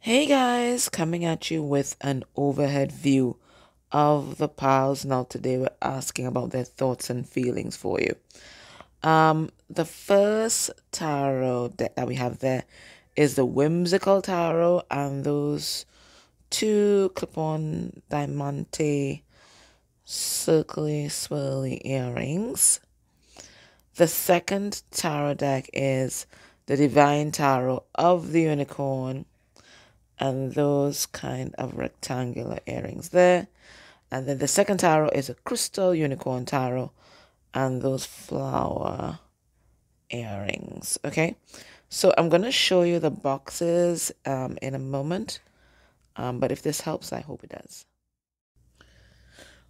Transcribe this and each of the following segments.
Hey guys, coming at you with an overhead view of the piles. Now today we're asking about their thoughts and feelings for you. The first tarot deck that we have there is the whimsical tarot and those two clip-on diamante circly swirly earrings. The second tarot deck is the divine tarot of the unicorn and those kind of rectangular earrings there. And then the second tarot is a crystal unicorn tarot and those flower earrings. Okay, so I'm going to show you the boxes in a moment. But if this helps, I hope it does.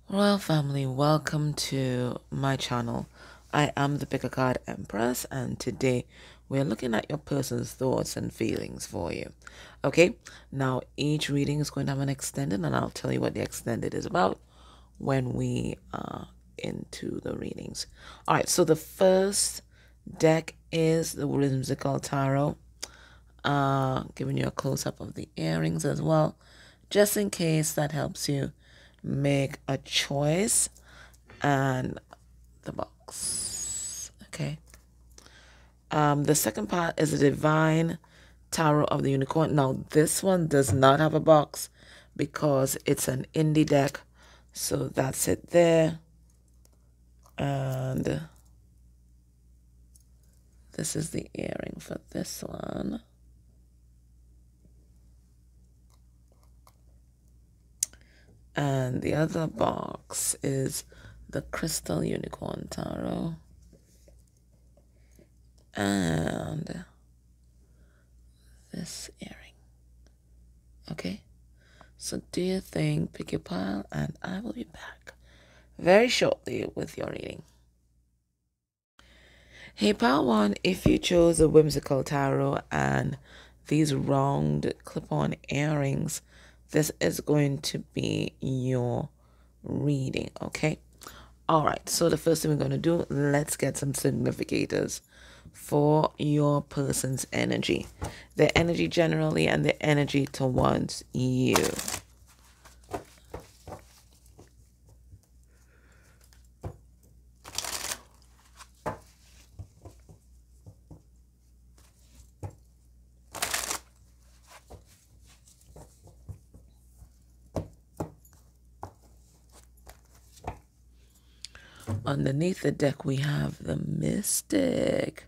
Royal family, welcome to my channel. I am the pick a card Empress, and today we're looking at your person's thoughts and feelings for you. Okay, now each reading is going to have an extended, and I'll tell you what the extended is about when we are into the readings. All right, so the first deck is the whimsical tarot, giving you a close-up of the earrings as well, just in case that helps you make a choice. And the box. Okay, the second part is the divine tarot of the unicorn. Now this one does not have a box because it's an indie deck, so that's it there. And this is the earring for this one. And the other box is the crystal unicorn tarot. And this earring. Okay, so do your thing, pick your pile, and I will be back very shortly with your reading. Hey pile one, if you chose a whimsical tarot and these round clip-on earrings, this is going to be your reading. Okay, all right, so the first thing we're going to do, let's get some significators for your person's energy, their energy generally, and their energy towards you. Underneath the deck, we have the Mystic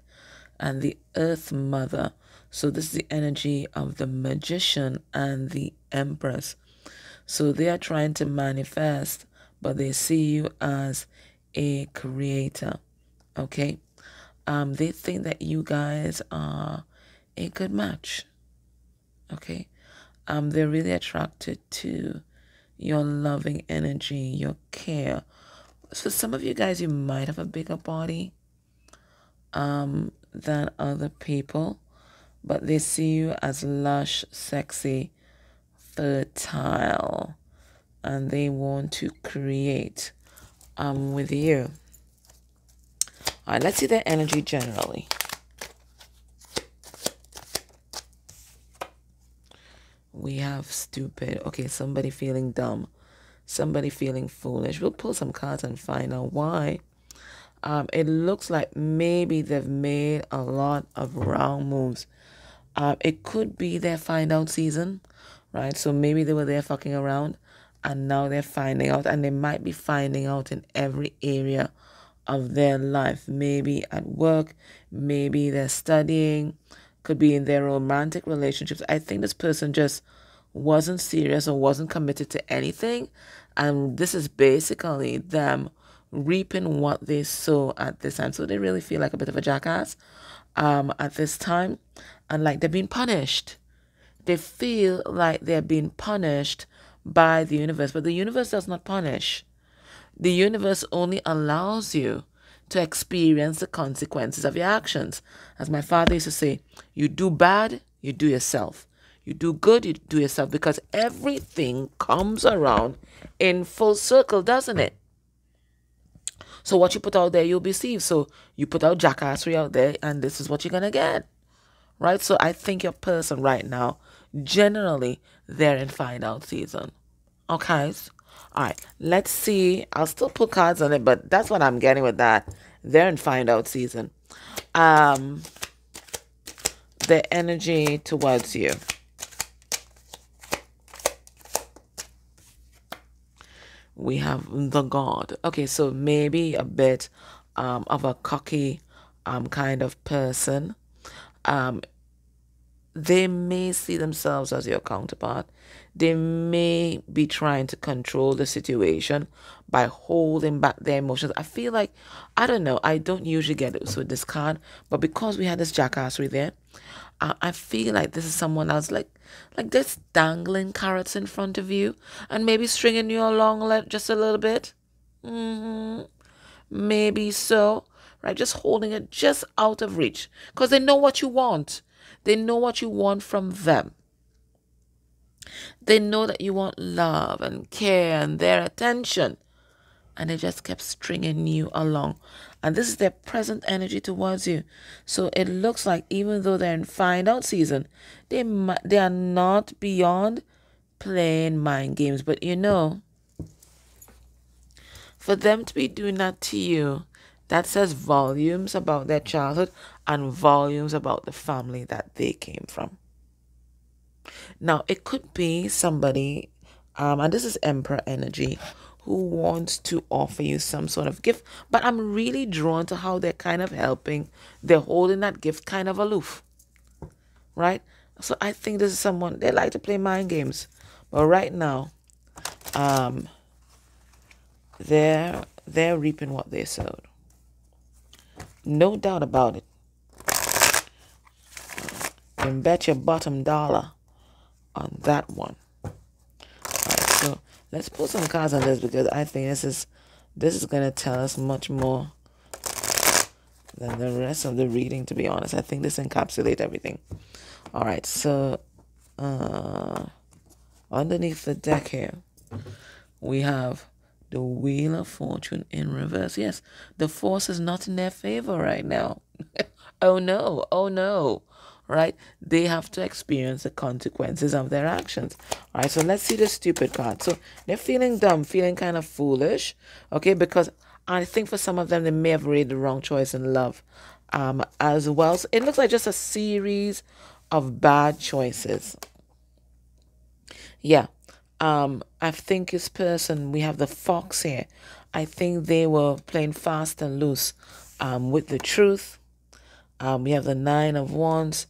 and the Earth Mother. So this is the energy of the Magician and the Empress. So they are trying to manifest, but they see you as a creator. Okay? They think that you guys are a good match. Okay? They're really attracted to your loving energy, your care. So some of you guys, you might have a bigger body than other people, but they see you as lush, sexy, fertile, and they want to create with you. All right, let's see their energy generally. We have stupid. Okay, somebody feeling dumb. Somebody feeling foolish. We'll pull some cards and find out why. It looks like maybe they've made a lot of wrong moves. It could be their find out season, right? So maybe they were there fucking around and now they're finding out, and they might be finding out in every area of their life. Maybe at work, maybe they're studying, could be in their romantic relationships. I think this person just wasn't serious or wasn't committed to anything, and this is basically them reaping what they sow at this time. So they really feel like a bit of a jackass at this time, and like they're being punished. They feel like they're being punished by the universe, but the universe does not punish. The universe only allows you to experience the consequences of your actions. As my father used to say, you do bad, you do yourself. You do good, you do yourself, because everything comes around in full circle, doesn't it? So what you put out there, you'll receive. So you put out jackassery out there, and this is what you're going to get, right? So I think your person right now, generally, they're in find out season. Okay. All right. Let's see. I'll still put cards on it, but that's what I'm getting with that. They're in find out season. The energy towards you. We have the God. Okay, so maybe a bit of a cocky kind of person. They may see themselves as your counterpart. They may be trying to control the situation by holding back their emotions. I feel like, I don't know, I don't usually get it with this card, but because we had this jackassery there, I feel like this is someone else, like just dangling carrots in front of you and maybe stringing you along just a little bit. Maybe so, right? Just holding it just out of reach because they know what you want. They know what you want from them. They know that you want love and care and their attention. And they just kept stringing you along. And this is their present energy towards you. So it looks like even though they're in find out season, they are not beyond playing mind games. But you know, for them to be doing that to you, that says volumes about their childhood and volumes about the family that they came from. Now, it could be somebody, and this is Emperor energy, who wants to offer you some sort of gift. But I'm really drawn to how they're kind of helping. They're holding that gift kind of aloof, right? So I think this is someone, they like to play mind games. But right now, they're reaping what they sowed. No doubt about it. You can bet your bottom dollar on that one. All right, so let's put some cards on this because I think this is going to tell us much more than the rest of the reading, to be honest. I think this encapsulates everything. All right, so underneath the deck here, we have the Wheel of Fortune in reverse. Yes, the force is not in their favor right now. Oh no, oh no. Right? They have to experience the consequences of their actions. All right, so let's see the stupid card. So they're feeling dumb, feeling kind of foolish, okay? Because I think for some of them, they may have made the wrong choice in love as well. So it looks like just a series of bad choices. Yeah. I think this person, we have the Fox here. I think they were playing fast and loose with the truth. We have the Nine of Wands.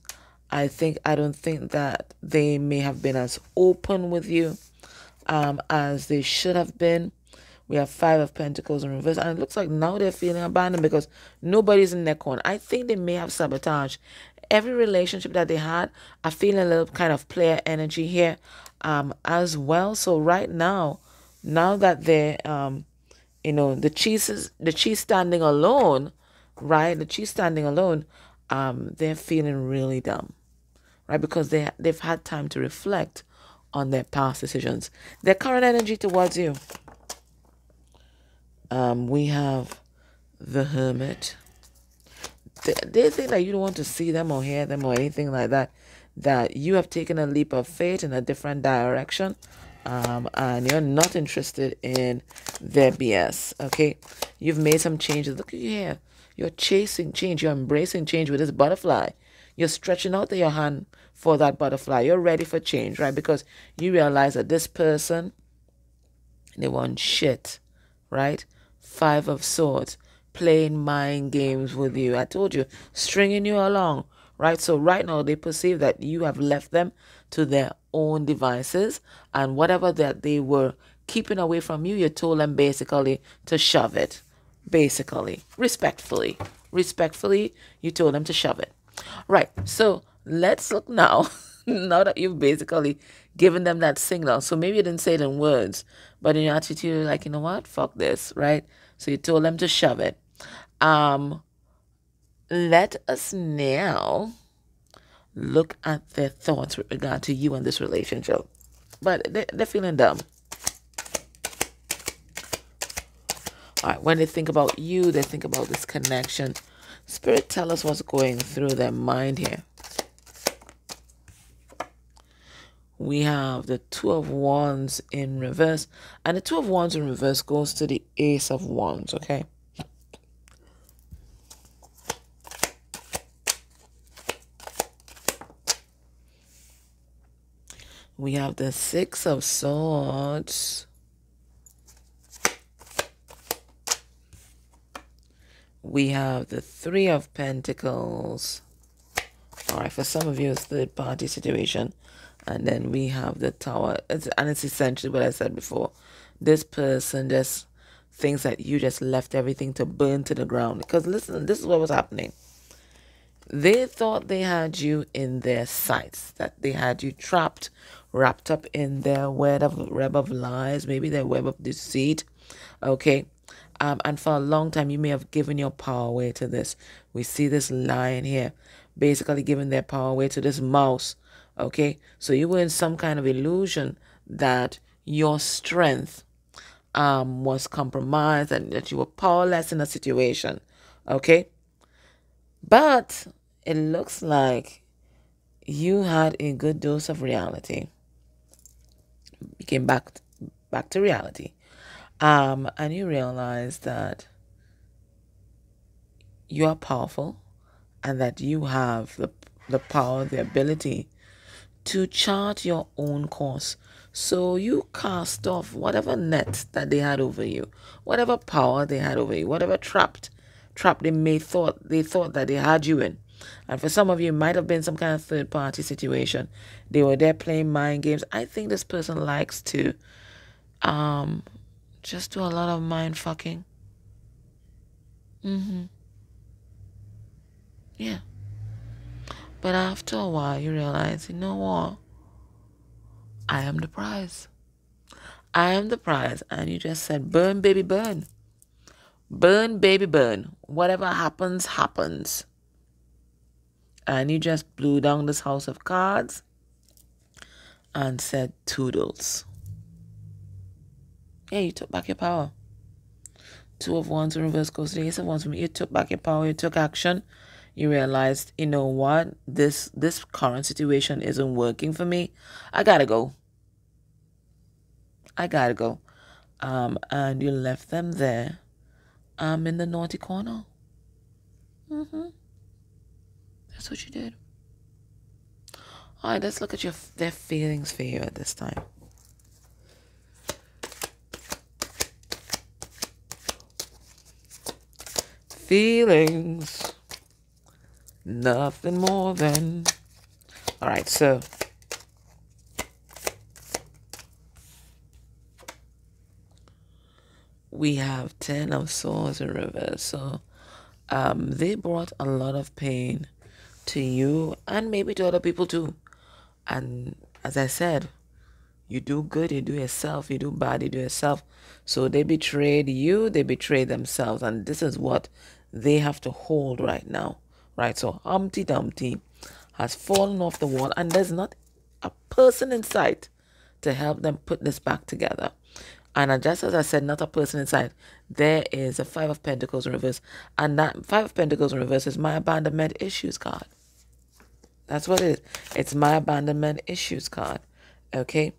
I don't think that they may have been as open with you as they should have been. We have Five of Pentacles in reverse. And it looks like now they're feeling abandoned because nobody's in their corner. I think they may have sabotaged every relationship that they had. I feel a little kind of player energy here as well. So right now that they're, the cheese standing alone, right? The cheese standing alone, they're feeling really dumb, right? Because they've had time to reflect on their past decisions. Their current energy towards you. We have the Hermit. They think that you don't want to see them or hear them or anything like that. That you have taken a leap of faith in a different direction. And you're not interested in their BS, okay? You've made some changes. Look at you here. You're chasing change. You're embracing change with this butterfly. You're stretching out your hand for that butterfly. You're ready for change, right? Because you realize that this person, they want shit, right? Five of Swords, playing mind games with you. I told you, stringing you along, right? So right now they perceive that you have left them to their own devices, and whatever that they were keeping away from you, you told them basically to shove it. Basically, respectfully, you told them to shove it. Right, so let's look now. Now that you've basically given them that signal. So maybe you didn't say it in words, but in your attitude, you're like, you know what? Fuck this, right? So you told them to shove it. Let us now look at their thoughts with regard to you and this relationship. But they're feeling dumb. All right, when they think about you, they think about this connection. Spirit, tell us what's going through their mind here. We have the Two of Wands in reverse. And the Two of Wands in reverse goes to the Ace of Wands, okay? We have the Six of Swords. We have the Three of Pentacles. All right, for some of you, it's third party situation. And then we have the Tower. And it's essentially what I said before. This person just thinks that you just left everything to burn to the ground. Because listen, this is what was happening. They thought they had you in their sights, that they had you trapped, wrapped up in their web of lies, maybe their web of deceit. Okay. And for a long time, you may have given your power away to this. We see this lion here, basically giving their power away to this mouse. Okay. So you were in some kind of illusion that your strength was compromised and that you were powerless in a situation. Okay. But it looks like you had a good dose of reality. You came back to reality. And you realized that you are powerful and that you have the power, the ability to chart your own course. So you cast off whatever net that they had over you, whatever power they had over you, whatever trap they thought that they had you in. And for some of you, it might have been some kind of third party situation. They were there playing mind games. I think this person likes to just do a lot of mind fucking. Yeah. But after a while, you realize, you know what? I am the prize. I am the prize. And you just said, burn, baby, burn. Burn, baby, burn. Whatever happens, happens. And you just blew down this house of cards and said, toodles. Yeah, you took back your power. Two of Wands in reverse goes to the Ace of Wands. You took back your power. You took action. You realized, you know what? This current situation isn't working for me. I gotta go. I gotta go. And you left them there. In the naughty corner. That's what you did. All right, let's look at their feelings for you at this time. Feelings. Nothing more than. All right, so we have 10 of Swords in reverse. So they brought a lot of pain to you and maybe to other people too. And as I said, you do good, you do yourself. You do bad, you do yourself. So they betrayed you, they betrayed themselves. And this is what they have to hold right now. Right? So Humpty Dumpty has fallen off the wall and there's not a person in sight to help them put this back together. And just as I said, not a person inside, there is a Five of Pentacles in reverse. And that Five of Pentacles in reverse is my abandonment issues card. That's what it is. It's my abandonment issues card. Okay?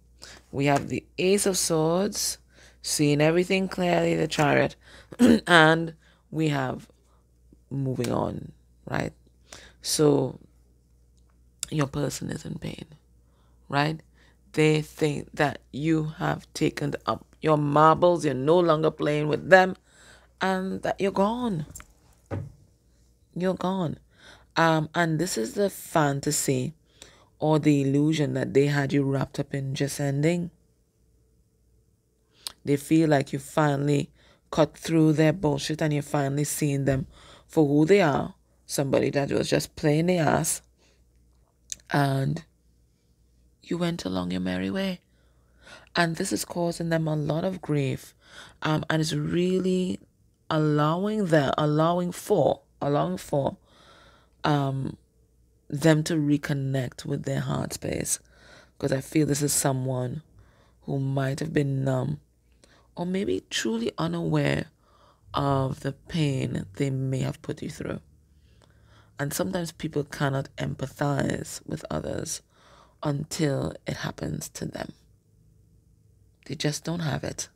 We have the Ace of Swords, seeing everything clearly, the Chariot. And we have moving on, right? So your person is in pain, right? They think that you have taken up your marbles, you're no longer playing with them, and that you're gone. You're gone. And this is the fantasy or the illusion that they had you wrapped up in just ending. They feel like you finally cut through their bullshit and you're finally seeing them for who they are. Somebody that was just playing their ass. And you went along your merry way. And this is causing them a lot of grief. And it's really allowing for them to reconnect with their heart space. Because I feel this is someone who might have been numb or maybe truly unaware of the pain they may have put you through. And sometimes people cannot empathize with others until it happens to them. They just don't have it.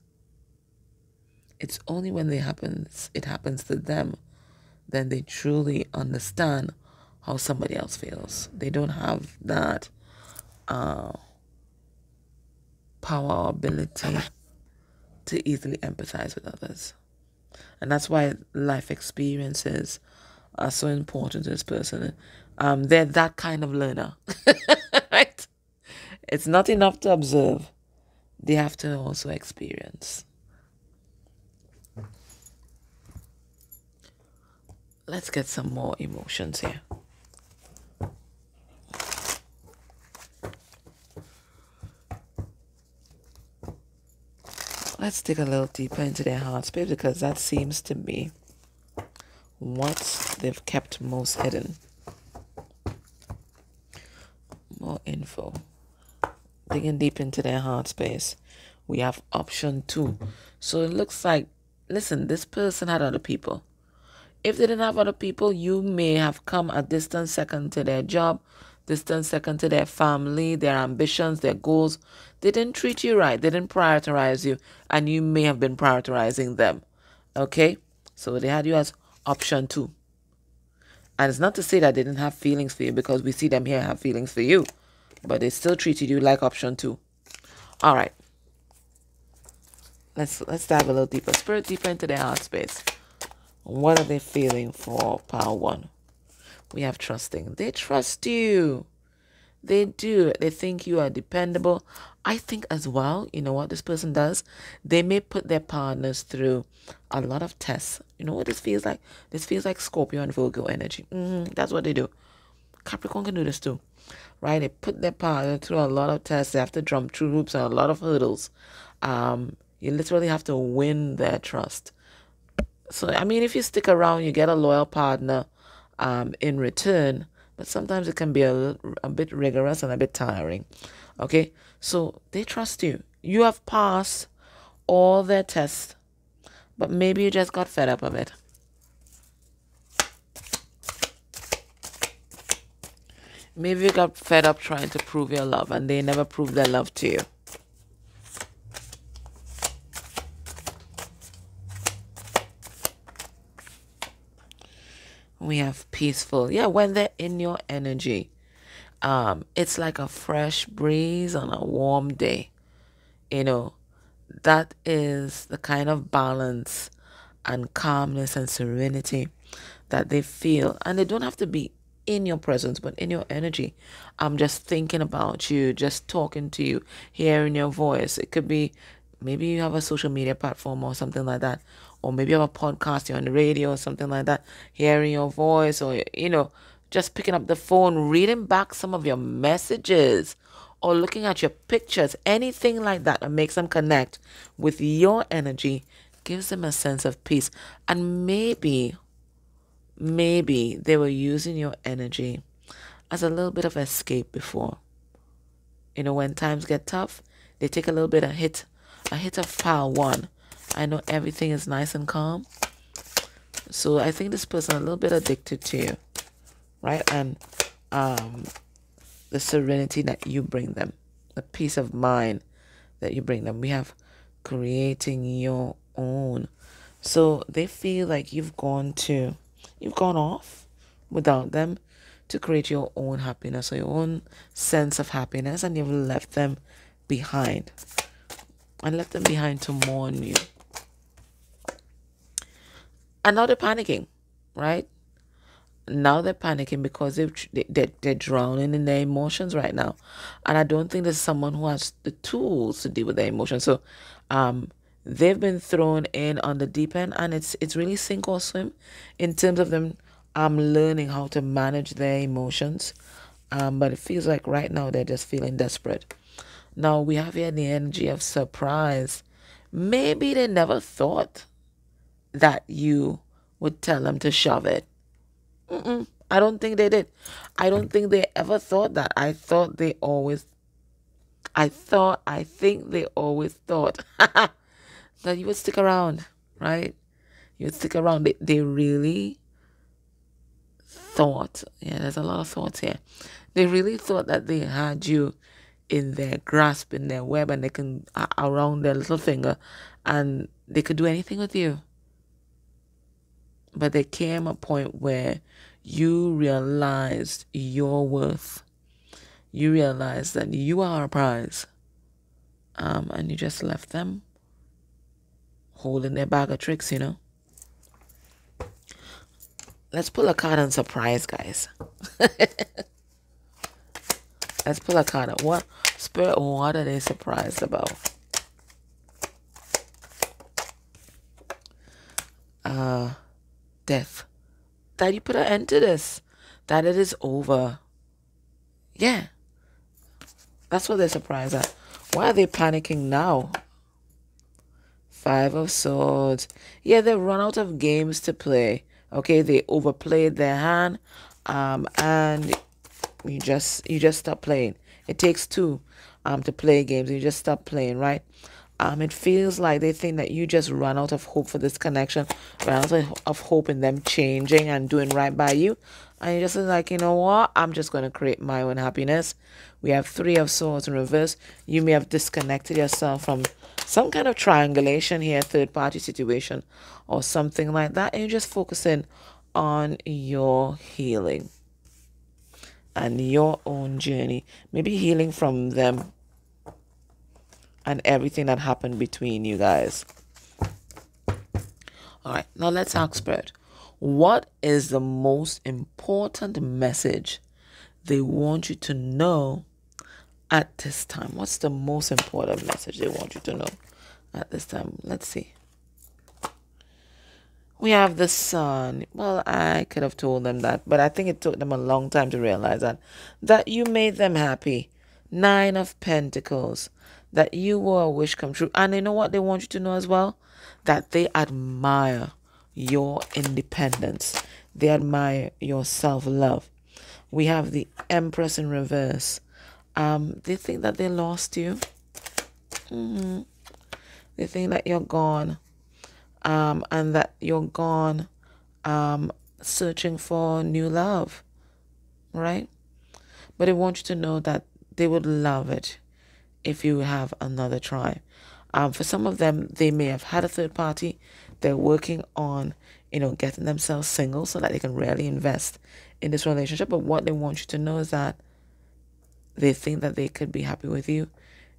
It's only when it happens to them, then they truly understand how somebody else feels. They don't have that power or ability to easily empathize with others. And that's why life experiences are so important to this person. They're that kind of learner, right? It's not enough to observe. They have to also experience. Let's get some more emotions here. Let's dig a little deeper into their heart space, because that seems to be what they've kept most hidden. More info. Digging deep into their heart space. We have option 2. So it looks like, listen, this person had other people. If they didn't have other people, you may have come a distant second to their job, distant second to their family, their ambitions, their goals. They didn't treat you right. They didn't prioritize you, and you may have been prioritizing them. Okay? So they had you as option 2. And it's not to say that they didn't have feelings for you, because we see them here have feelings for you, but they still treated you like option 2. All right. Let's dive a little deeper. Spirit, deeper into their heart space. What are they feeling for pile 1? We have trusting. They trust you. They do. They think you are dependable. I think as well, you know what this person does? They may put their partners through a lot of tests. You know what this feels like? This feels like Scorpio and Virgo energy. That's what they do. Capricorn can do this too. Right? They put their partner through a lot of tests. They have to jump through hoops and a lot of hurdles. You literally have to win their trust. So, I mean, if you stick around, you get a loyal partner in return, but sometimes it can be a bit rigorous and a bit tiring. Okay? So, they trust you. You have passed all their tests, but maybe you just got fed up of it. Maybe you got fed up trying to prove your love, and they never proved their love to you. We have peaceful. Yeah, when they're in your energy, it's like a fresh breeze on a warm day. You know, that is the kind of balance and calmness and serenity that they feel. And they don't have to be in your presence, but in your energy. I'm just thinking about you, just talking to you, hearing your voice. It could be, maybe you have a social media platform or something like that. Or maybe you have a podcast, you're on the radio or something like that, hearing your voice, or, you know, just picking up the phone, reading back some of your messages, or looking at your pictures, anything like that makes them connect with your energy, gives them a sense of peace. And maybe they were using your energy as a little bit of escape before. You know, when times get tough, they take a little bit of a hit of pile 1. I know everything is nice and calm. So I think this person is a little bit addicted to you, right? And the serenity that you bring them, the peace of mind that you bring them. We have creating your own. So they feel like you've gone off without them to create your own happiness or your own sense of happiness, and you've left them behind. And left them behind to mourn you. And now they're panicking, right? Now they're panicking because they're drowning in their emotions right now. And I don't think there's someone who has the tools to deal with their emotions. So they've been thrown in on the deep end, and it's really sink or swim in terms of them learning how to manage their emotions. But it feels like right now they're just feeling desperate. Now we have here the energy of surprise. Maybe they never thought that you would tell them to shove it. I don't think they did. I don't think they ever thought that. I think they always thought that you would stick around, right? You would stick around. They really thought, yeah, there's a lot of thoughts here. They really thought that they had you in their grasp, in their web, and they can around their little finger, and they could do anything with you. But there came a point where you realized your worth. You realized that you are a prize. And you just left them holding their bag of tricks, you know. Let's pull a card on surprise, guys. Let's pull a card on what spirit, what are they surprised about? Death. That you put an end to this. That it is over. Yeah. That's what they're surprised at. Why are they panicking now? 5 of Swords. Yeah, they've run out of games to play. Okay, they overplayed their hand. And you just stop playing. It takes two to play games. You just stop playing, right? It feels like they think that you just run out of hope for this connection, run out of hope in them changing and doing right by you. And you're just like, you know what? I'm just going to create my own happiness. We have 3 of Swords in reverse. You may have disconnected yourself from some kind of triangulation here, third-party situation or something like that. And you're just focusing on your healing and your own journey. Maybe healing from them and everything that happened between you guys. All right, now let's ask Spirit. What is the most important message they want you to know at this time? What's the most important message they want you to know at this time? Let's see. We have the Sun. Well, I could have told them that, but I think it took them a long time to realize that you made them happy. 9 of Pentacles. That you were a wish come true. And you know what they want you to know as well? That they admire your independence. They admire your self-love. We have the Empress in reverse. They think that they lost you. They think that you're gone. And that you're gone searching for new love. Right? But they want you to know that they would love it if you have another try. For some of them, they may have had a third party. They're working on, getting themselves single so that they can really invest in this relationship. But what they want you to know is that they think that they could be happy with you.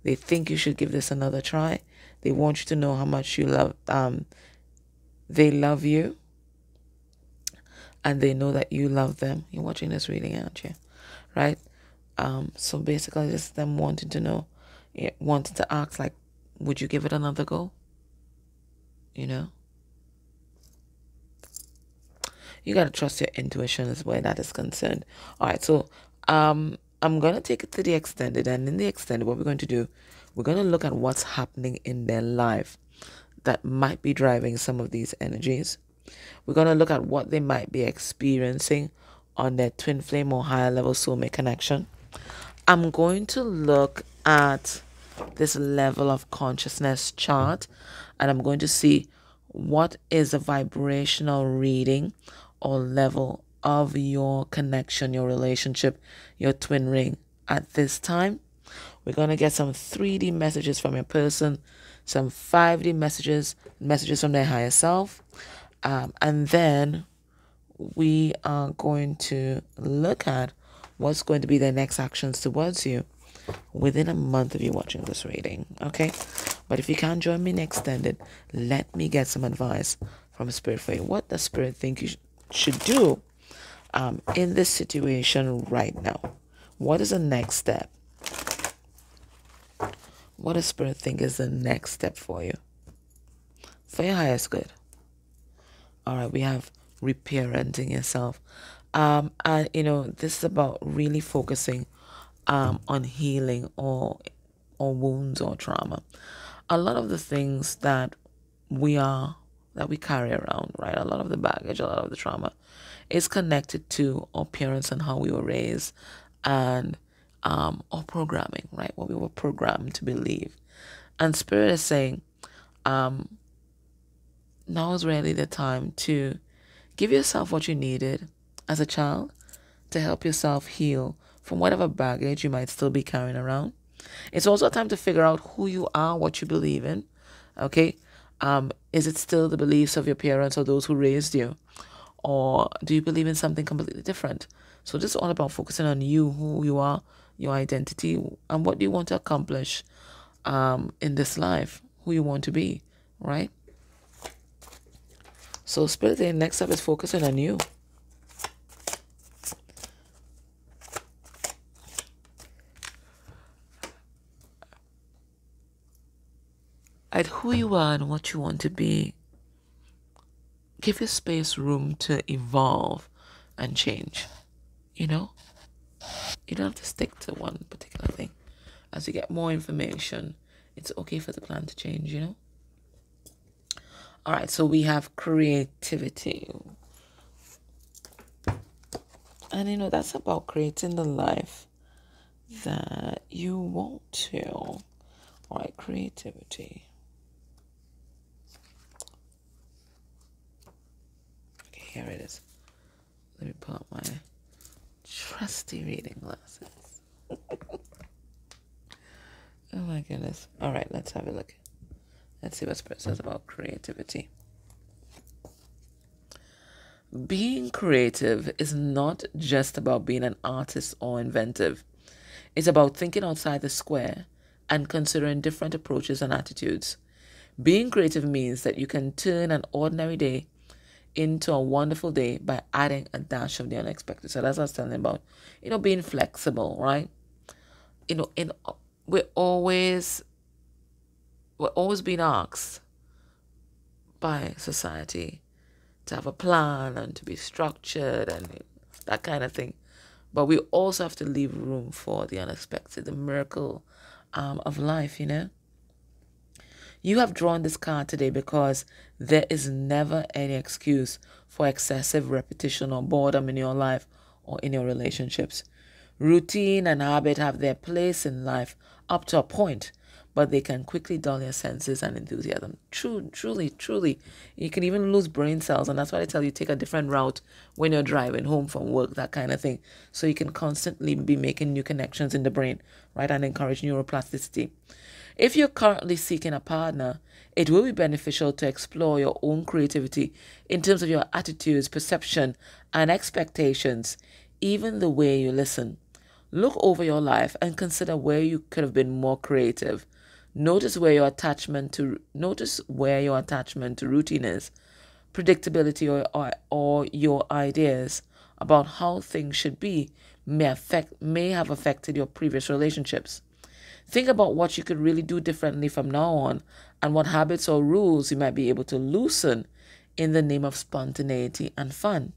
They think you should give this another try. They want you to know how much you love. They love you. And they know that you love them. You're watching this reading, aren't you? Right? So basically, just them wanting to know, wanting to ask, like, would you give it another go? You got to trust your intuition as where that is concerned. All right, so I'm going to take it to the extended. And in the extended, what we're going to do, we're going to look at what's happening in their life that might be driving some of these energies. We're going to look at what they might be experiencing on their twin flame or higher level soulmate connection. I'm going to look at this level of consciousness chart, and I'm going to see what is a vibrational reading or level of your connection, your relationship, your twin ring at this time. We're going to get some 3D messages from your person, some 5D messages from their higher self, and then we are going to look at what's going to be their next actions towards you within a month of you watching this reading, okay? But if you can't join me in extended, let me get some advice from Spirit for you. What does Spirit think you should do in this situation right now? What is the next step? What does Spirit think is the next step for you? For your highest good. All right, we have reparenting yourself. And this is about really focusing on healing or wounds or trauma. A lot of the things that we carry around, right? A lot of the baggage, a lot of the trauma is connected to our parents and how we were raised and our programming, right? What we were programmed to believe. And Spirit is saying, now is really the time to give yourself what you needed as a child to help yourself heal from whatever baggage you might still be carrying around. It's also a time to figure out who you are, what you believe in. Okay? Is it still the beliefs of your parents or those who raised you? Or do you believe in something completely different? So this is all about focusing on you, who you are, your identity, and what you want to accomplish in this life, who you want to be, right? So Spirit, next up is focusing on you. At who you are and what you want to be. Give your space room to evolve and change. You know? You don't have to stick to one particular thing. As you get more information, it's okay for the plan to change, you know? All right, so we have creativity. And, you know, that's about creating the life that you want to. All right, creativity. Okay, here it is. Let me pull out my trusty reading glasses. Oh my goodness. All right, let's have a look. Let's see what Spirit says about creativity. Being creative is not just about being an artist or inventive. It's about thinking outside the square and considering different approaches and attitudes. Being creative means that you can turn an ordinary day into a wonderful day by adding a dash of the unexpected. So that's what I was telling about, you know, being flexible, right? You know, we're always being asked by society to have a plan and to be structured and that kind of thing. But we also have to leave room for the unexpected, the miracle of life, you know. You have drawn this card today because there is never any excuse for excessive repetition or boredom in your life or in your relationships. Routine and habit have their place in life up to a point, but they can quickly dull your senses and enthusiasm. Truly. You can even lose brain cells, and that's why I tell you take a different route when you're driving home from work, that kind of thing. So you can constantly be making new connections in the brain, right, and encourage neuroplasticity. If you're currently seeking a partner, it will be beneficial to explore your own creativity in terms of your attitudes, perception, and expectations, even the way you listen. Look over your life and consider where you could have been more creative. Notice where your attachment to routine is, predictability, or your ideas about how things should be may have affected your previous relationships. Think about what you could really do differently from now on and what habits or rules you might be able to loosen in the name of spontaneity and fun.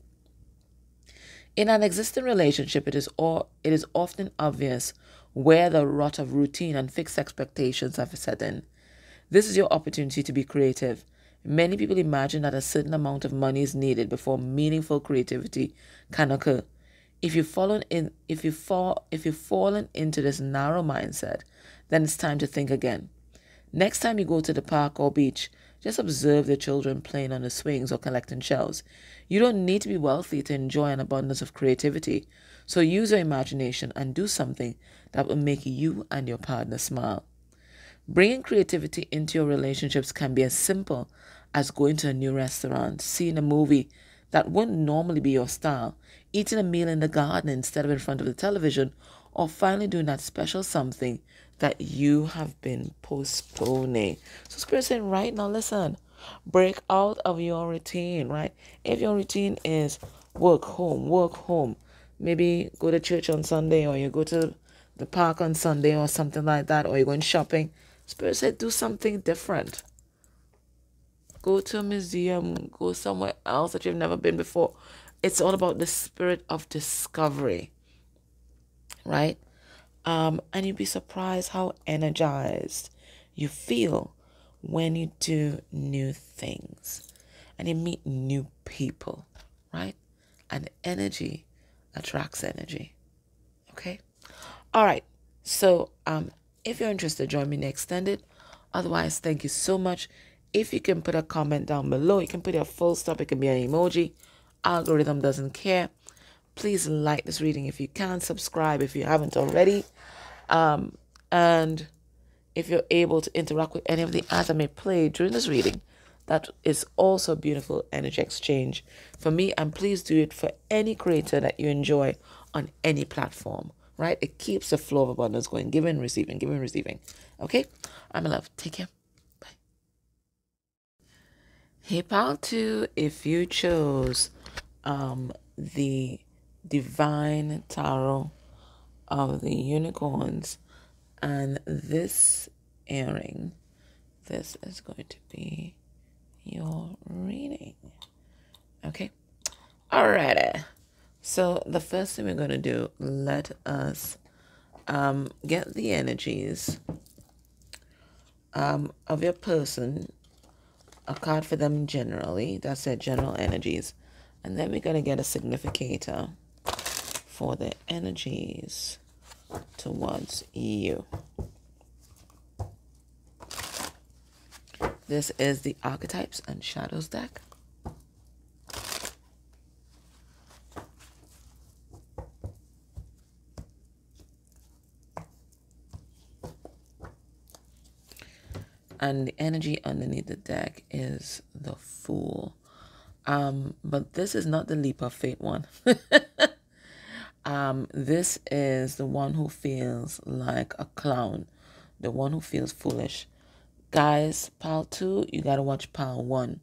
In an existing relationship, it is often obvious where the rut of routine and fixed expectations have set in. This is your opportunity to be creative. Many people imagine that a certain amount of money is needed before meaningful creativity can occur. If you've fallen into this narrow mindset, then it's time to think again. Next time you go to the park or beach, just observe the children playing on the swings or collecting shells. You don't need to be wealthy to enjoy an abundance of creativity. So use your imagination and do something that will make you and your partner smile. Bringing creativity into your relationships can be as simple as going to a new restaurant, seeing a movie that wouldn't normally be your style, eating a meal in the garden instead of in front of the television, or finally doing that special something that you have been postponing. So Spirit saying right now, listen, break out of your routine, right? If your routine is work, home, maybe go to church on Sunday, or you go to the park on Sunday or something like that, or you're going shopping, Spirit said do something different. Go to a museum, go somewhere else that you've never been before. It's all about the spirit of discovery, right? And you'd be surprised how energized you feel when you do new things and you meet new people, right? And energy attracts energy. Okay? All right. So if you're interested, join me in the extended. Otherwise, thank you so much. If you can put a comment down below, you can put a full stop, it can be an emoji. Algorithm doesn't care. Please like this reading if you can. Subscribe if you haven't already. And if you're able to interact with any of the art I may play during this reading, that is also a beautiful energy exchange for me. And please do it for any creator that you enjoy on any platform, right? It keeps the flow of abundance going, giving, receiving, giving, receiving. Okay? I'm in love. Take care. Bye. Hey, pal, too, if you chose the Divine Tarot of the Unicorns and this earring, this is going to be your reading. Okay? Alrighty. So the first thing we're going to do, let us get the energies of your person, a card for them generally. That's their general energies. And then we're going to get a significator for the energies towards you. This is the Archetypes and Shadows deck. And the energy underneath the deck is the Fool. But this is not the Leap of Fate one. This is the one who feels like a clown, the one who feels foolish. Guys, pile 2, you gotta watch pile 1,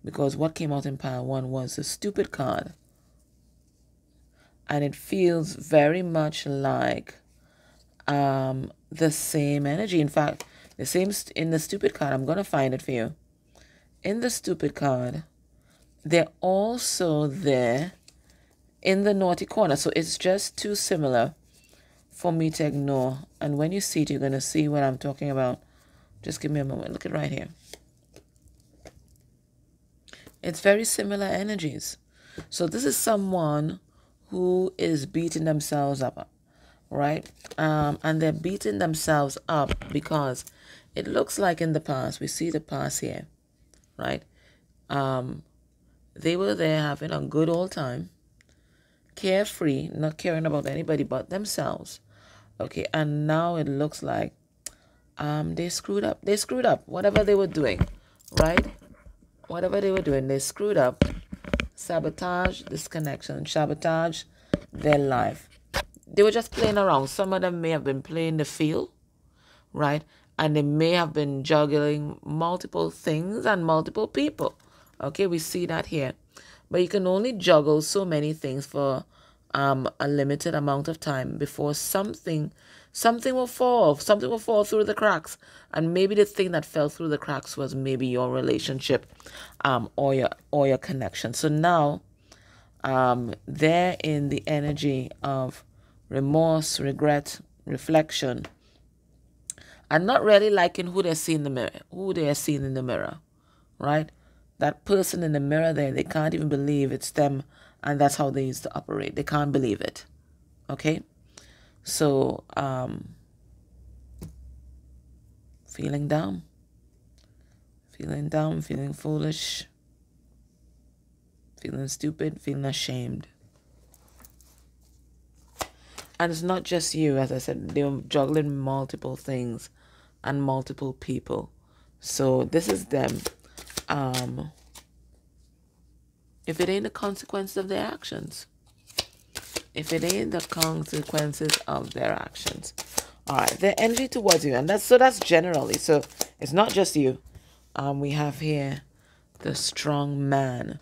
because what came out in pile 1 was a stupid card, and it feels very much like the same energy. In fact, the same in the stupid card. I'm gonna find it for you. In the stupid card, they're also there in the naughty corner, so it's just too similar for me to ignore. And when you see it, you're gonna see what I'm talking about. Just give me a moment. Look at right here. It's very similar energies. So this is someone who is beating themselves up, right? And they're beating themselves up because it looks like in the past, we see the past here, right? They were there having a good old time, carefree, not caring about anybody but themselves. Okay, and now it looks like they screwed up. They screwed up. Whatever they were doing, right? Whatever they were doing, they screwed up. Sabotage this connection. Sabotage their life. They were just playing around. Some of them may have been playing the field, right? And they may have been juggling multiple things and multiple people. Okay, we see that here. But you can only juggle so many things for a limited amount of time before something will fall. Something will fall through the cracks. And maybe the thing that fell through the cracks was maybe your relationship or your connection. So now they're in the energy of remorse, regret, reflection, and not really liking who they're seeing in the mirror, right? That person in the mirror there, they can't even believe it's them, and that's how they used to operate. They can't believe it. Okay? So, feeling down, feeling foolish, feeling stupid, feeling ashamed. And it's not just you, as I said, they're juggling multiple things and multiple people. So this is them. If it ain't the consequences of their actions. If it ain't the consequences of their actions. All right, their energy towards you. And that's generally. So it's not just you. We have here the strong man.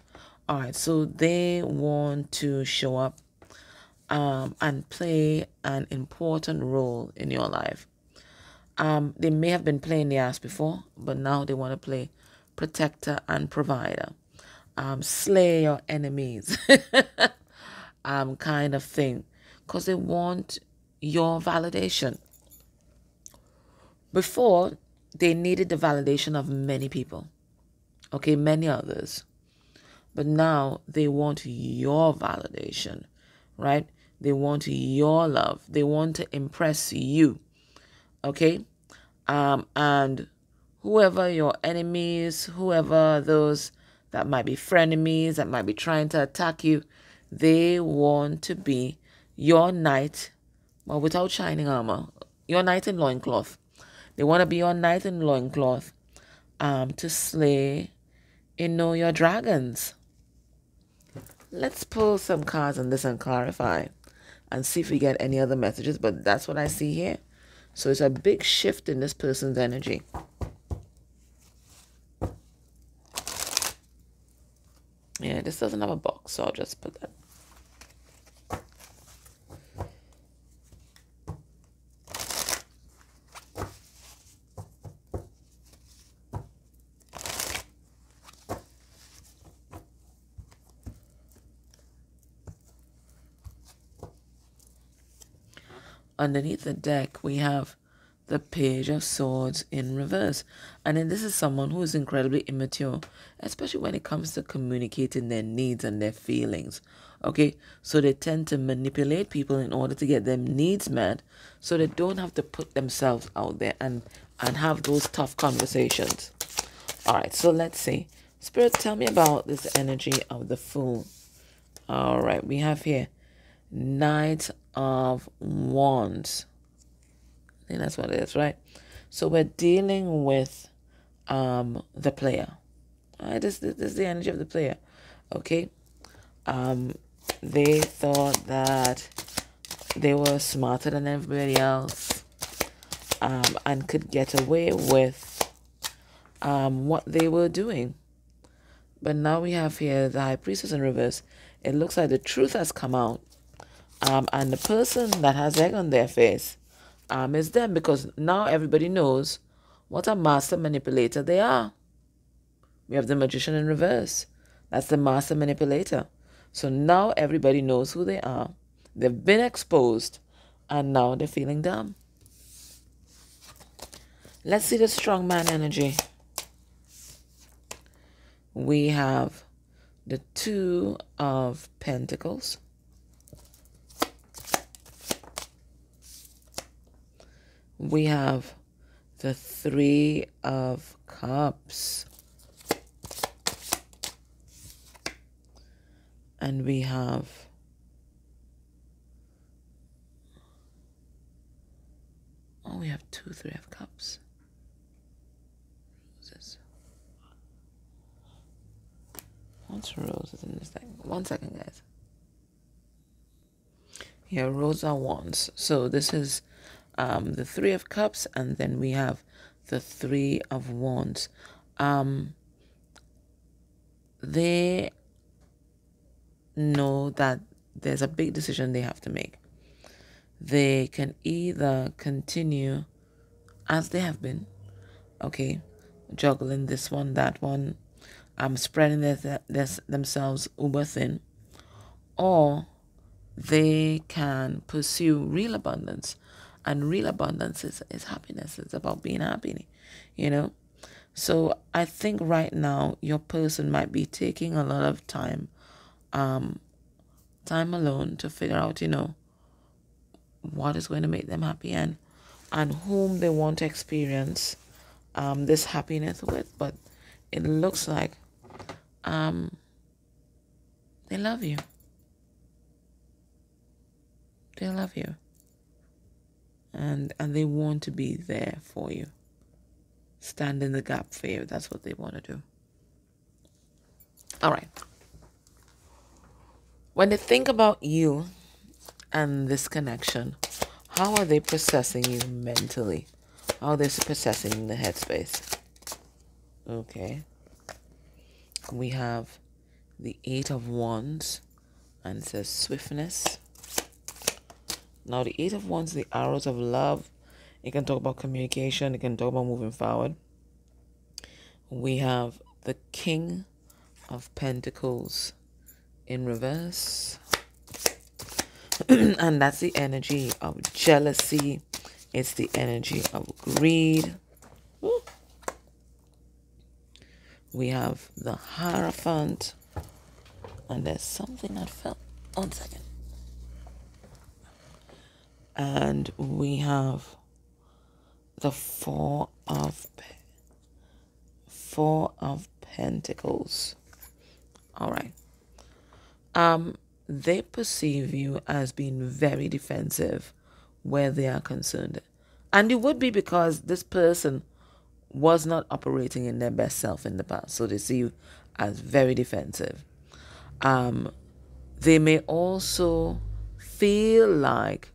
All right, so they want to show up and play an important role in your life. They may have been playing the ass before, but now they want to play protector and provider. Slay your enemies kind of thing, because they want your validation. Before, they needed the validation of many people, okay, many others, but now they want your validation, right? They want your love. They want to impress you, okay? And whoever your enemies, whoever those that might be frenemies, that might be trying to attack you, They want to be your knight, well, without shining armor. Your knight in loincloth. They want to be your knight in loincloth to slay, your dragons. Let's pull some cards on this and clarify and see if we get any other messages, but that's what I see here. So it's a big shift in this person's energy. Yeah, this doesn't have a box, so I'll just put that. Underneath the deck, we have the Page of Swords in reverse. And then this is someone who is incredibly immature, especially when it comes to communicating their needs and their feelings. Okay, so they tend to manipulate people in order to get their needs met, so they don't have to put themselves out there and have those tough conversations. All right, so let's see. Spirit, tell me about this energy of the Fool. All right, we have here Knight of Wands. I think that's what it is, right? So we're dealing with the player. All right, this is the energy of the player. Okay. They thought that they were smarter than everybody else and could get away with what they were doing. But now we have here the High Priestess in reverse. It looks like the truth has come out. And the person that has egg on their face is them, because now everybody knows what a master manipulator they are. We have the Magician in reverse. That's the master manipulator. So now everybody knows who they are. They've been exposed, and now they're feeling dumb. Let's see the strong man energy. We have the Two of Pentacles. We have the Three of Cups. And we have we have two Three of Cups. Roses. What's roses in this thing? 1 second, guys. Yeah, Rose are Wands. So this is the Three of Cups, and then we have the Three of Wands. They know that there's a big decision they have to make. They can either continue as they have been, okay, juggling this one, that one, spreading themselves uber thin, or they can pursue real abundance. And real abundance is happiness. It's about being happy, So I think right now your person might be taking a lot of time alone to figure out, what is going to make them happy and whom they want to experience this happiness with. But it looks like they love you. They love you. And they want to be there for you. Stand in the gap for you. That's what they want to do. All right. When they think about you and this connection, how are they processing you mentally? How are they processing the headspace? Okay. We have the Eight of Wands, and it says swiftness. Now the Eight of Wands, the arrows of love. It can talk about communication. It can talk about moving forward. We have the King of Pentacles in reverse. And that's the energy of jealousy. It's the energy of greed. Woo. We have the Hierophant. And there's something that fell. 1 second. And we have the Four of Pentacles. All right. they perceive you as being very defensive where they are concerned. And it would be because this person was not operating in their best self in the past. So they see you as very defensive. They may also feel like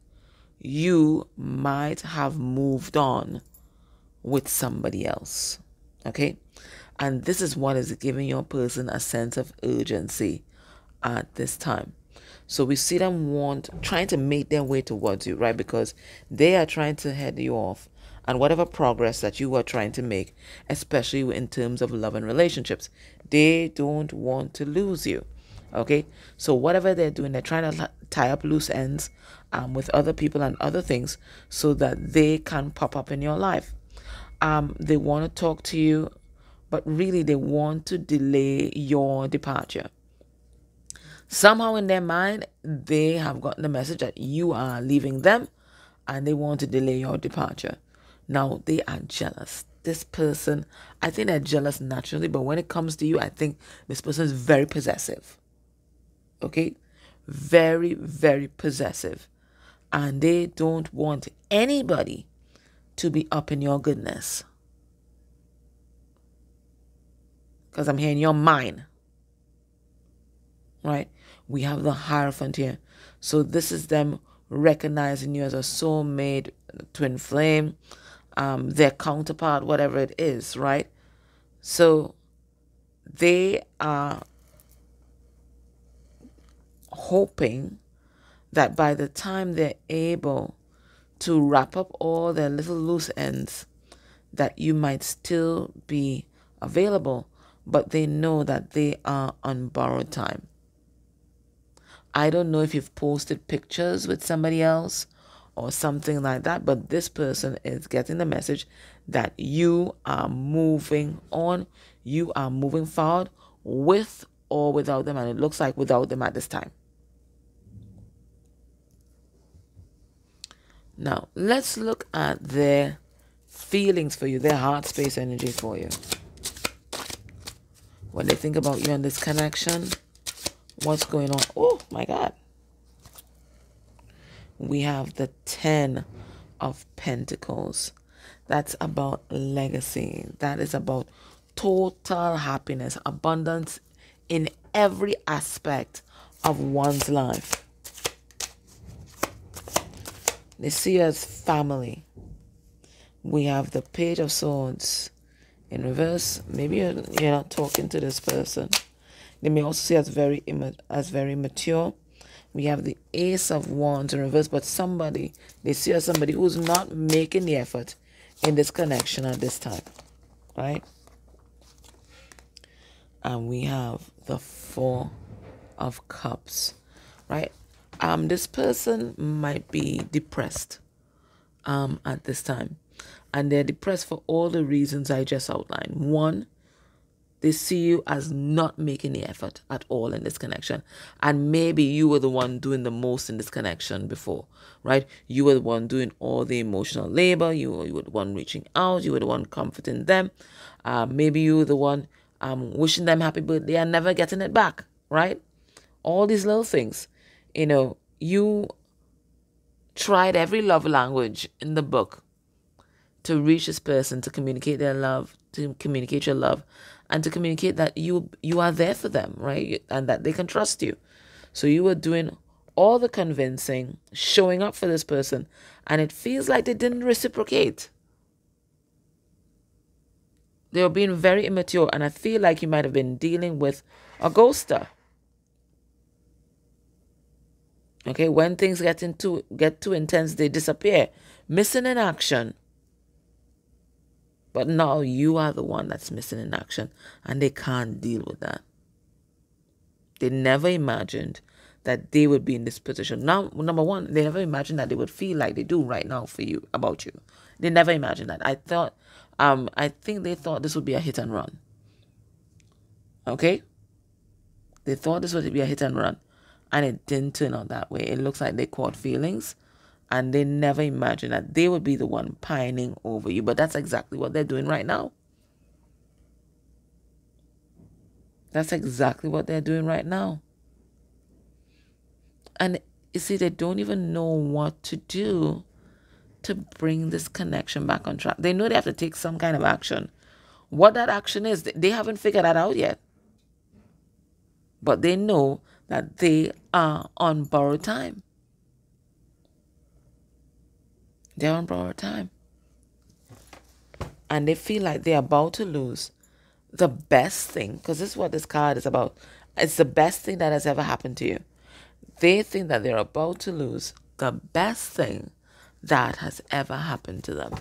you might have moved on with somebody else. Okay? And this is what is giving your person a sense of urgency at this time. So we see them trying to make their way towards you, right? Because they are trying to head you off and whatever progress that you are trying to make, especially in terms of love and relationships, they don't want to lose you. Okay, so whatever they're doing, they're trying to tie up loose ends with other people and other things so that they can pop up in your life. They want to talk to you, but really they want to delay your departure. Somehow in their mind, they have gotten the message that you are leaving them and they want to delay your departure. Now, they are jealous. This person, I think they're jealous naturally, but when it comes to you, I think this person is very possessive. Okay? Very, very possessive. And they don't want anybody to be up in your goodness. Because I'm hearing your mind. Right? We have the Hierophant here. So this is them recognizing you as a soulmate, twin flame, their counterpart, whatever it is, right? So they are hoping that by the time they're able to wrap up all their little loose ends, that you might still be available, but they know that they are on borrowed time. I don't know if you've posted pictures with somebody else or something like that, but this person is getting the message that you are moving on, you are moving forward with or without them, and it looks like without them at this time. Now, let's look at their feelings for you, their heart space energy for you. When they think about you and this connection, what's going on? Oh, my God. We have the 10 of Pentacles. That's about legacy. That is about total happiness, abundance in every aspect of one's life. They see you as family. We have the Page of Swords in reverse. Maybe you're not talking to this person. They may also see you as very mature. We have the Ace of Wands in reverse, but they see you as somebody who's not making the effort in this connection at this time, right? And we have the Four of Cups, right? This person might be depressed at this time. And they're depressed for all the reasons I just outlined. One, they see you as not making the effort at all in this connection. And maybe you were the one doing the most in this connection before, right? You were the one doing all the emotional labor. You were the one reaching out. You were the one comforting them. Maybe you were the one wishing them happy birthday and never getting it back, right? All these little things. You tried every love language in the book to reach this person, to communicate their love, to communicate your love, and to communicate that you are there for them, right? And that they can trust you. So you were doing all the convincing, showing up for this person, and it feels like they didn't reciprocate. They were being very immature, and I feel like you might have been dealing with a ghoster. Okay, when things get too intense, they disappear, missing in action. But now you are the one that's missing in action, and they can't deal with that. They never imagined that they would be in this position. Now, number one, they never imagined that they would feel like they do right now for you, about you. They never imagined that. I think they thought this would be a hit and run. Okay? They thought this would be a hit and run, and it didn't turn out that way. It looks like they caught feelings, and they never imagined that they would be the one pining over you. But that's exactly what they're doing right now. That's exactly what they're doing right now. And you see, they don't even know what to do to bring this connection back on track. They know they have to take some kind of action. What that action is, they haven't figured that out yet. But they know that they are on borrowed time. They're on borrowed time. And they feel like they're about to lose the best thing, because this is what this card is about. It's the best thing that has ever happened to you. They think that they're about to lose the best thing that has ever happened to them.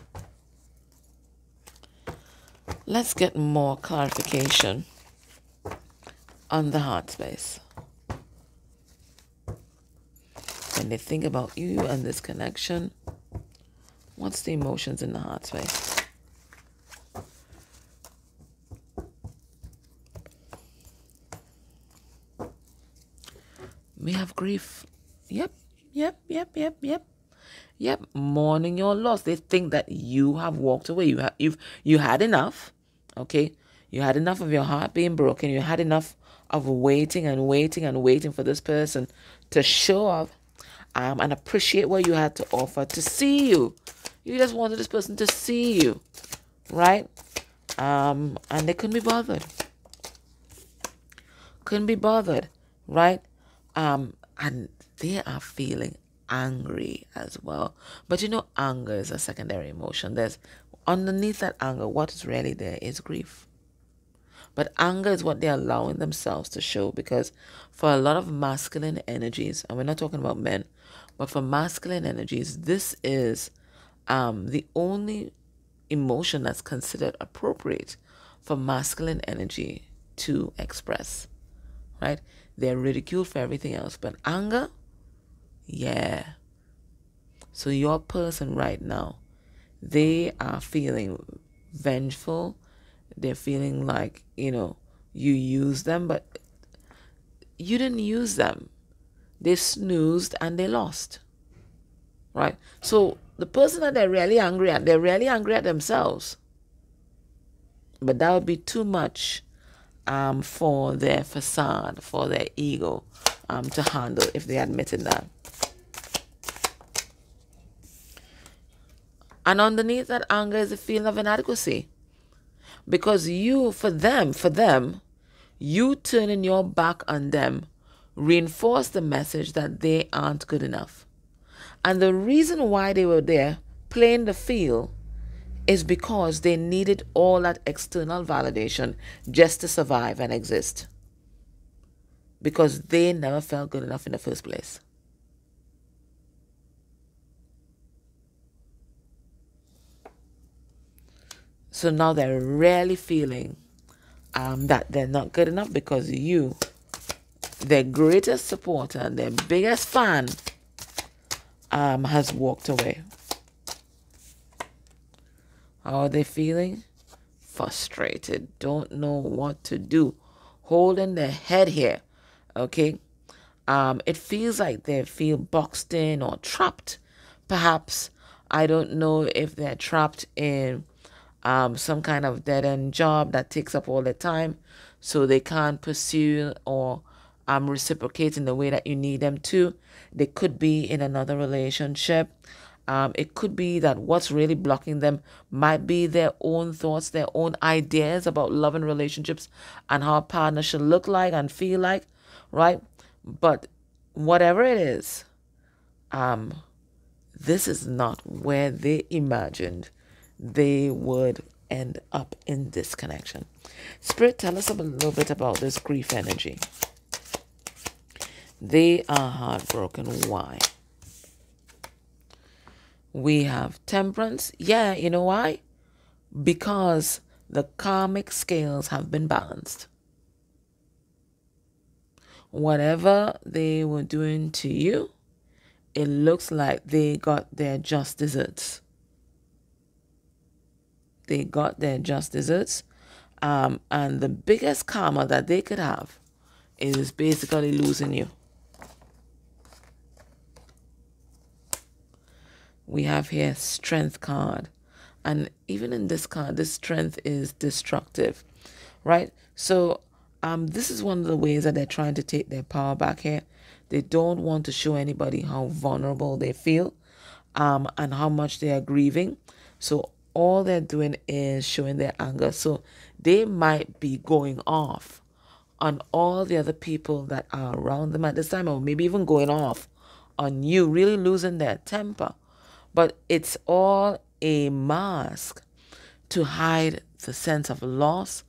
Let's get more clarification on the heart space. When they think about you and this connection, what's the emotions in the heart space? We have grief. Yep. Mourning your loss. They think that you have walked away. You had enough. Okay? You had enough of your heart being broken. You had enough of waiting and waiting and waiting for this person to show up and appreciate what you had to offer, to see you. You just wanted this person to see you. Right? And they couldn't be bothered. Right? And they are feeling angry as well. But you know, anger is a secondary emotion. There's underneath that anger, what is really there is grief. But anger is what they're allowing themselves to show, because for a lot of masculine energies, and we're not talking about men, but for masculine energies, this is the only emotion that's considered appropriate for masculine energy to express. Right? They're ridiculed for everything else. But anger, yeah. So your person right now, they are feeling vengeful. They're feeling like, you used them, but you didn't use them. They snoozed and they lost. Right? So the person that they're really angry at themselves. But that would be too much for their facade, for their ego to handle if they admitted that. And underneath that anger is a feeling of inadequacy. Because for them, you turning your back on them reinforce the message that they aren't good enough. And the reason why they were there playing the field is because they needed all that external validation just to survive and exist. Because they never felt good enough in the first place. So now they're really feeling that they're not good enough because you, their greatest supporter and their biggest fan, has walked away. How are they feeling? Frustrated. Don't know what to do. Holding their head here. Okay? It feels like they feel boxed in or trapped. Perhaps. I don't know if they're trapped in some kind of dead-end job that takes up all their time, so they can't pursue or reciprocate in the way that you need them to. They could be in another relationship. It could be that what's really blocking them might be their own thoughts, their own ideas about love and relationships and how a partner should look like and feel like, right? But whatever it is, this is not where they imagined they would end up in this connection. Spirit, tell us a little bit about this grief energy. They are heartbroken. Why? We have Temperance. Yeah, you know why? Because the karmic scales have been balanced. Whatever they were doing to you, it looks like they got their just desserts. They got their just desserts. And the biggest karma that they could have is basically losing you. We have here Strength card. And even in this card, this strength is destructive. Right? So this is one of the ways that they're trying to take their power back here. They don't want to show anybody how vulnerable they feel, and how much they are grieving. So all they're doing is showing their anger. So they might be going off on all the other people that are around them at this time, or maybe even going off on you, really losing their temper. But it's all a mask to hide the sense of loss,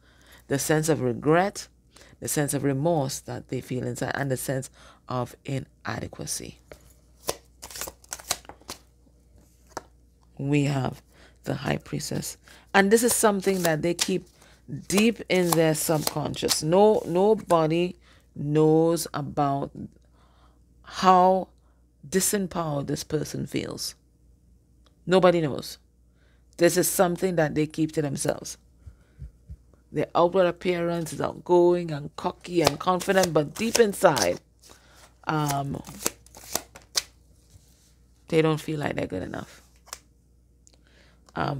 the sense of regret, the sense of remorse that they feel inside, and the sense of inadequacy. We have the High Priestess. And this is something that they keep deep in their subconscious. Nobody knows about how disempowered this person feels. Nobody knows. This is something that they keep to themselves. Their outward appearance is outgoing and cocky and confident, but deep inside, they don't feel like they're good enough.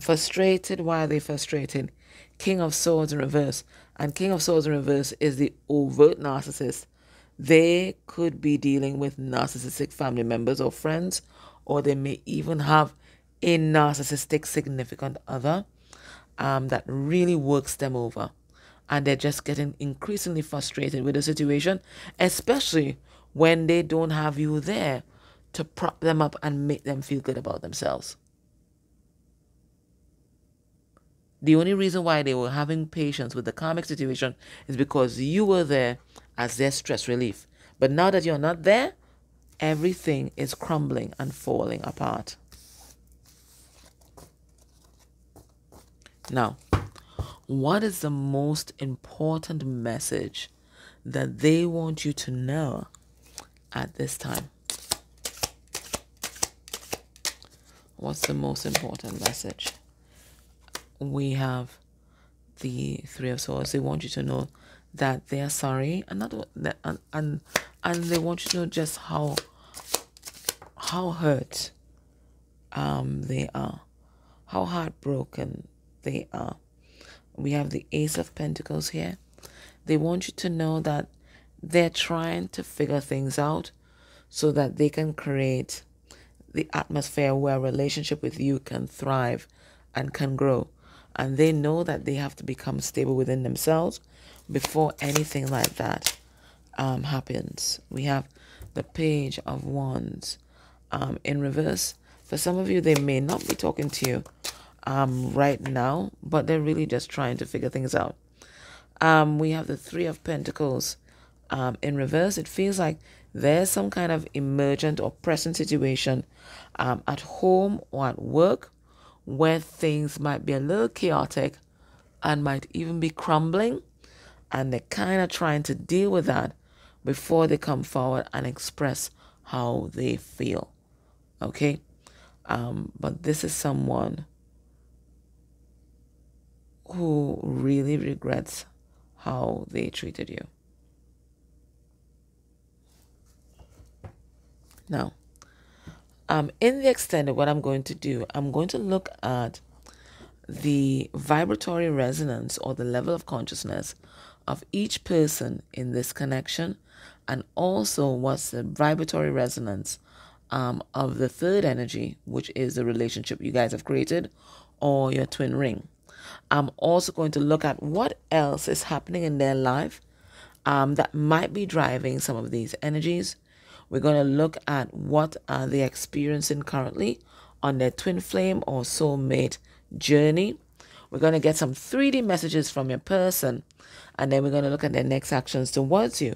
Frustrated. Why are they frustrated? King of Swords in reverse. And King of Swords in reverse is the overt narcissist. They could be dealing with narcissistic family members or friends, or they may even have a narcissistic significant other that really works them over. And they're just getting increasingly frustrated with the situation, especially when they don't have you there to prop them up and make them feel good about themselves. The only reason why they were having patience with the karmic situation is because you were there as their stress relief. But now that you're not there, everything is crumbling and falling apart. Now, what is the most important message that they want you to know at this time? What's the most important message? We have the Three of Swords. They want you to know that they are sorry, and they want you to know just how hurt they are, how heartbroken they are. We have the Ace of Pentacles here. They want you to know that they're trying to figure things out so that they can create the atmosphere where a relationship with you can thrive and can grow. And they know that they have to become stable within themselves before anything like that happens. We have the Page of Wands in reverse. For some of you, they may not be talking to you right now, but they're really just trying to figure things out. We have the Three of Pentacles in reverse. It feels like there's some kind of emergent or present situation at home or at work where things might be a little chaotic and might even be crumbling, and they're kind of trying to deal with that before they come forward and express how they feel. Okay? But this is someone who really regrets how they treated you. Now, in the extended, what I'm going to do, I'm going to look at the vibratory resonance or the level of consciousness of each person in this connection, and also what's the vibratory resonance of the third energy, which is the relationship you guys have created or your twin ring. I'm also going to look at what else is happening in their life that might be driving some of these energies. We're going to look at what are they experiencing currently on their twin flame or soulmate journey. We're going to get some 3D messages from your person, and then we're going to look at their next actions towards you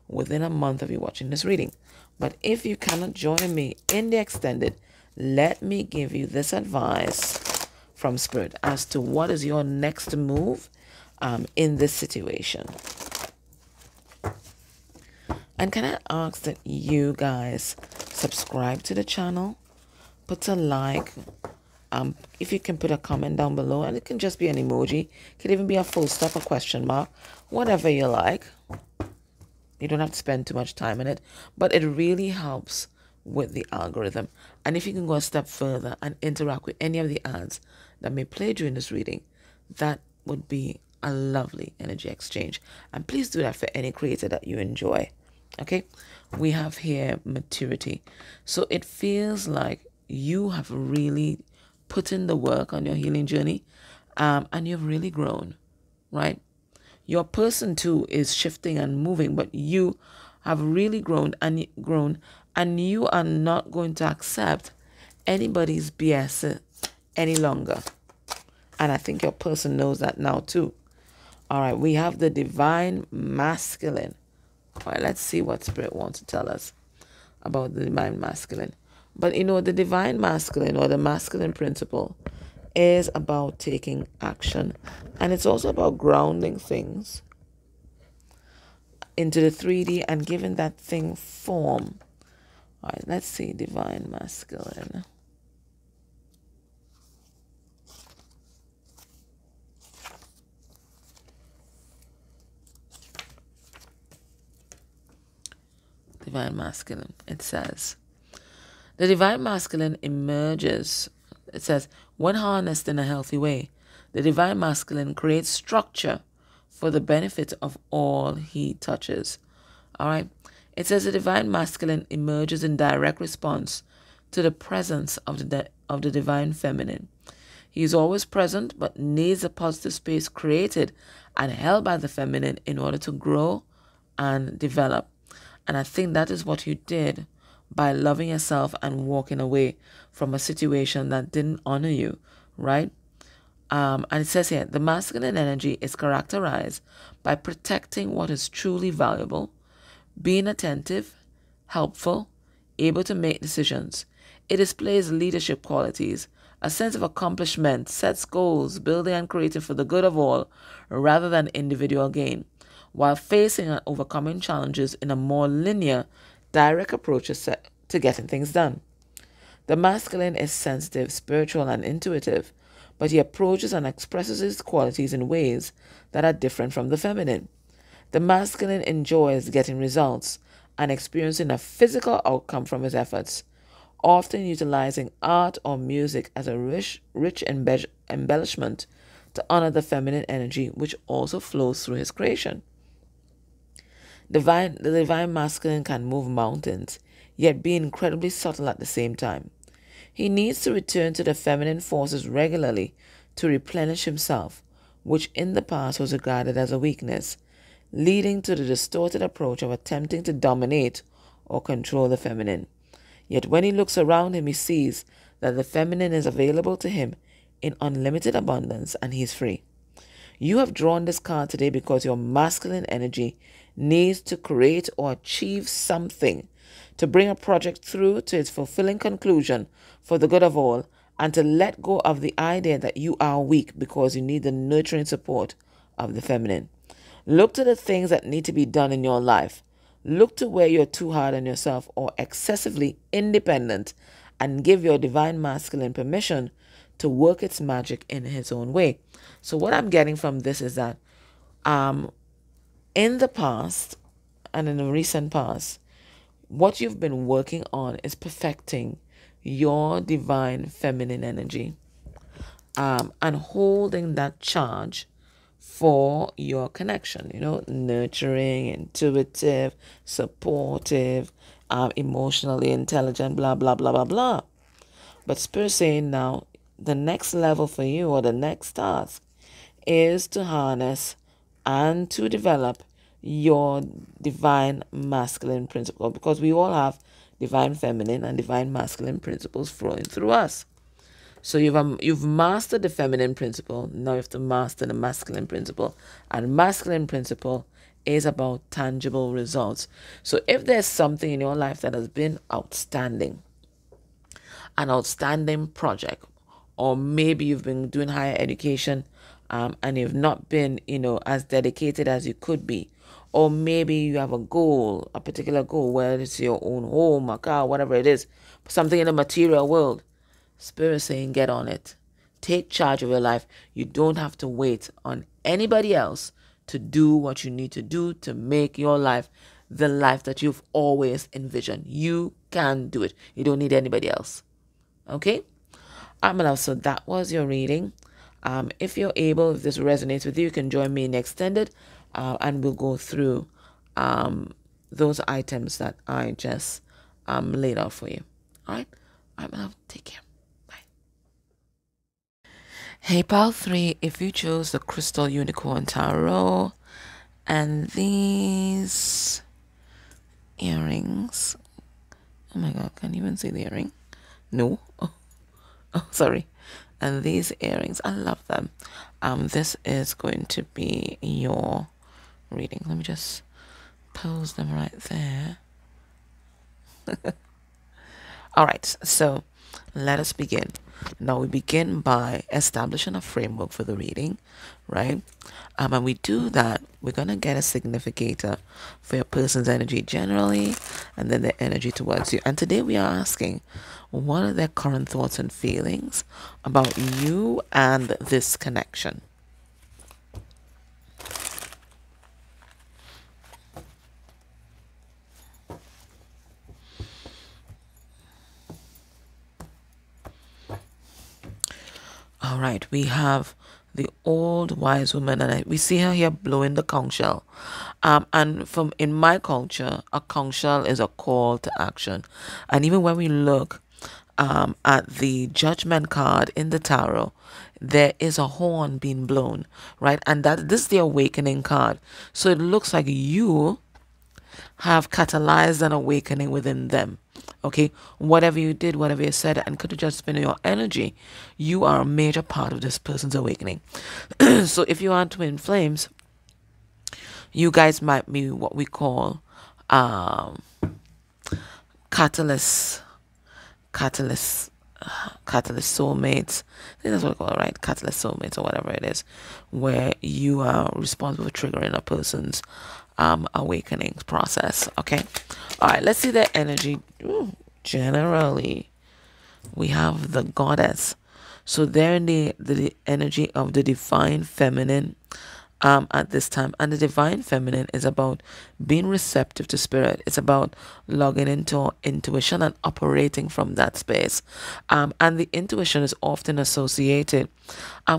within a month of you watching this reading. But if you cannot join me in the extended, let me give you this advice from Spirit as to what is your next move in this situation. And can I ask that you guys subscribe to the channel, put a like, if you can put a comment down below, and it can just be an emoji, it could even be a full stop, a question mark, whatever you like. You don't have to spend too much time in it, but it really helps with the algorithm. And if you can go a step further and interact with any of the ads that may play during this reading, that would be a lovely energy exchange. And please do that for any creator that you enjoy. Okay, we have here maturity. So it feels like you have really put in the work on your healing journey, and you've really grown, right? Your person too is shifting and moving, but you have really grown, and you are not going to accept anybody's BS any longer. And I think your person knows that now too. All right, we have the divine masculine. All right, let's see what Spirit wants to tell us about the divine masculine. But you know, the divine masculine or the masculine principle is about taking action. And it's also about grounding things into the 3D and giving that thing form. All right, let's see, divine masculine. Divine masculine, it says. The divine masculine emerges, it says, when harnessed in a healthy way, the divine masculine creates structure for the benefit of all he touches. All right. It says the divine masculine emerges in direct response to the presence of the divine feminine. He is always present, but needs a positive space created and held by the feminine in order to grow and develop. And I think that is what you did by loving yourself and walking away from a situation that didn't honor you, right? And it says here, the masculine energy is characterized by protecting what is truly valuable, being attentive, helpful, able to make decisions. It displays leadership qualities, a sense of accomplishment, sets goals, building and creating for the good of all rather than individual gain, while facing and overcoming challenges in a more linear, direct approach to getting things done. The masculine is sensitive, spiritual, and intuitive, but he approaches and expresses his qualities in ways that are different from the feminine. The masculine enjoys getting results and experiencing a physical outcome from his efforts, often utilizing art or music as a rich embellishment to honor the feminine energy which also flows through his creation. The divine masculine can move mountains, yet be incredibly subtle at the same time. He needs to return to the feminine forces regularly to replenish himself, which in the past was regarded as a weakness, leading to the distorted approach of attempting to dominate or control the feminine. Yet when he looks around him, he sees that the feminine is available to him in unlimited abundance and he is free. You have drawn this card today because your masculine energy needs to create or achieve something to bring a project through to its fulfilling conclusion for the good of all, and to let go of the idea that you are weak because you need the nurturing support of the feminine. Look to the things that need to be done in your life. Look to where you're too hard on yourself or excessively independent, and give your divine masculine permission to work its magic in his own way. So what I'm getting from this is that in the past and in the recent past, what you've been working on is perfecting your divine feminine energy, and holding that charge for your connection, nurturing, intuitive, supportive, emotionally intelligent, blah, blah, blah, blah, blah. But Spirit saying now, the next level for you, or the next task, is to harness and to develop your divine masculine principle, because we all have divine feminine and divine masculine principles flowing through us. So you've mastered the feminine principle. Now you have to master the masculine principle. And masculine principle is about tangible results. So if there's something in your life that has been outstanding, an outstanding project, or maybe you've been doing higher education, and you've not been, as dedicated as you could be, or maybe you have a goal, a particular goal, whether it's your own home, a car, whatever it is, something in the material world, Spirit saying, get on it. Take charge of your life. You don't have to wait on anybody else to do what you need to do to make your life the life that you've always envisioned. You can do it. You don't need anybody else. Okay? My love, so that was your reading. If you're able, if this resonates with you, you can join me in Extended, and we'll go through those items that I just laid out for you. All right? All right, my love. Take care. Bye. Hey, pal 3, if you chose the Crystal Unicorn Tarot and these earrings. Oh my god, can't even see the earring. No. Oh, sorry. And these earrings, I love them. This is going to be your reading. Let me just pose them right there. All right, so let us begin. Now we begin by establishing a framework for the reading, right? And we do that, we're going to get a significator for your person's energy generally, and then their energy towards you. And today we are asking, what are their current thoughts and feelings about you and this connection? All right, we have the old wise woman, and we see her here blowing the conch shell. And from in my culture, a conch shell is a call to action. And even when we look at the judgment card in the tarot, there is a horn being blown, right? And that this is the awakening card. So it looks like you have catalyzed an awakening within them. Okay, whatever you did, whatever you said, and could have just been your energy, you are a major part of this person's awakening. So if you are twin flames, you guys might be what we call catalyst soulmates. I think that's what we call it, right? Catalyst soulmates or whatever it is, where you are responsible for triggering a person's awakening process. Okay, all right, let's see their energy. Ooh, generally we have the goddess, so they're in the energy of the divine feminine at this time. And the divine feminine is about being receptive to spirit. It's about logging into intuition and operating from that space. And the intuition is often associated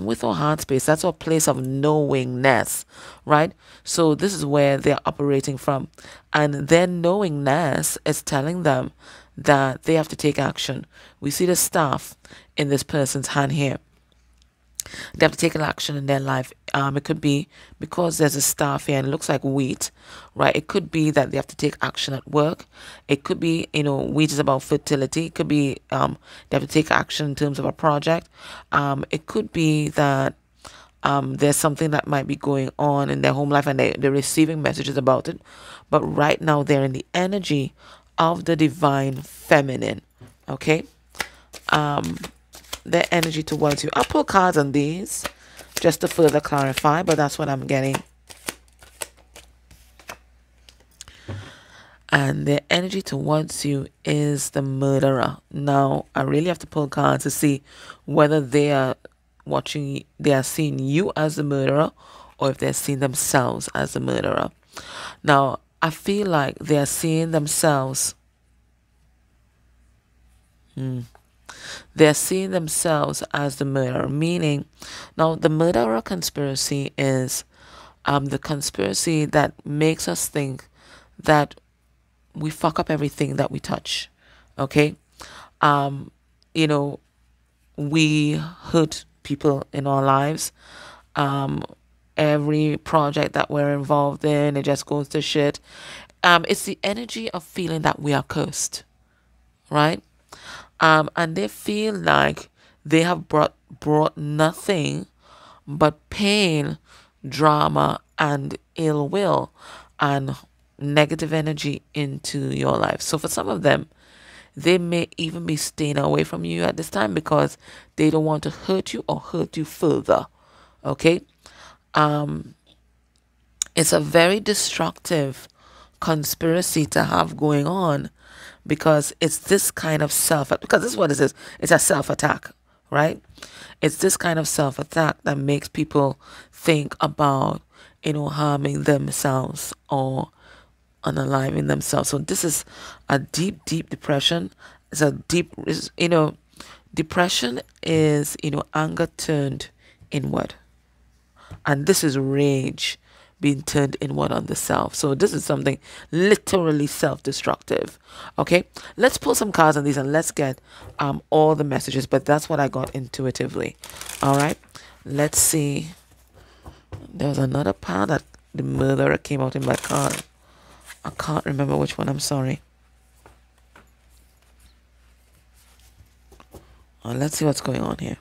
with our heart space. That's our place of knowingness, right? So this is where they're operating from. And their knowingness is telling them that they have to take action. We see the staff in this person's hand here. They have to take an action in their life. It could be because there's a staff here and it looks like wheat, right? It could be that they have to take action at work. It could be, wheat is about fertility. It could be they have to take action in terms of a project. It could be that there's something that might be going on in their home life and they're receiving messages about it. But right now they're in the energy of the divine feminine, okay? Their energy towards you. I'll pull cards on these just to further clarify, but that's what I'm getting. And their energy towards you is the murderer. Now, I really have to pull cards to see whether they are seeing you as the murderer or if they're seeing themselves as the murderer. Now, I feel like they are seeing themselves. They're seeing themselves as the murderer, meaning now the murderer conspiracy is the conspiracy that makes us think that we fuck up everything that we touch. Okay, we hurt people in our lives. Every project that we're involved in, it just goes to shit. It's the energy of feeling that we are cursed, right? And they feel like they have brought nothing but pain, drama, and ill will and negative energy into your life. So for some of them, they may even be staying away from you at this time because they don't want to hurt you or hurt you further. Okay? It's a very destructive conspiracy to have going on, because it's this kind of because this is what it is. It's a self-attack, right? It's this kind of self-attack that makes people think about, harming themselves or unaliving themselves. So this is a deep, deep depression. Depression is, anger turned inward. And this is rage being turned inward on the self. So this is something literally self-destructive. Okay, let's pull some cards on these and let's get all the messages, but that's what I got intuitively. All right, let's see. There was another part that the murderer came out in my card. I can't remember which one, I'm sorry. Let's see what's going on here.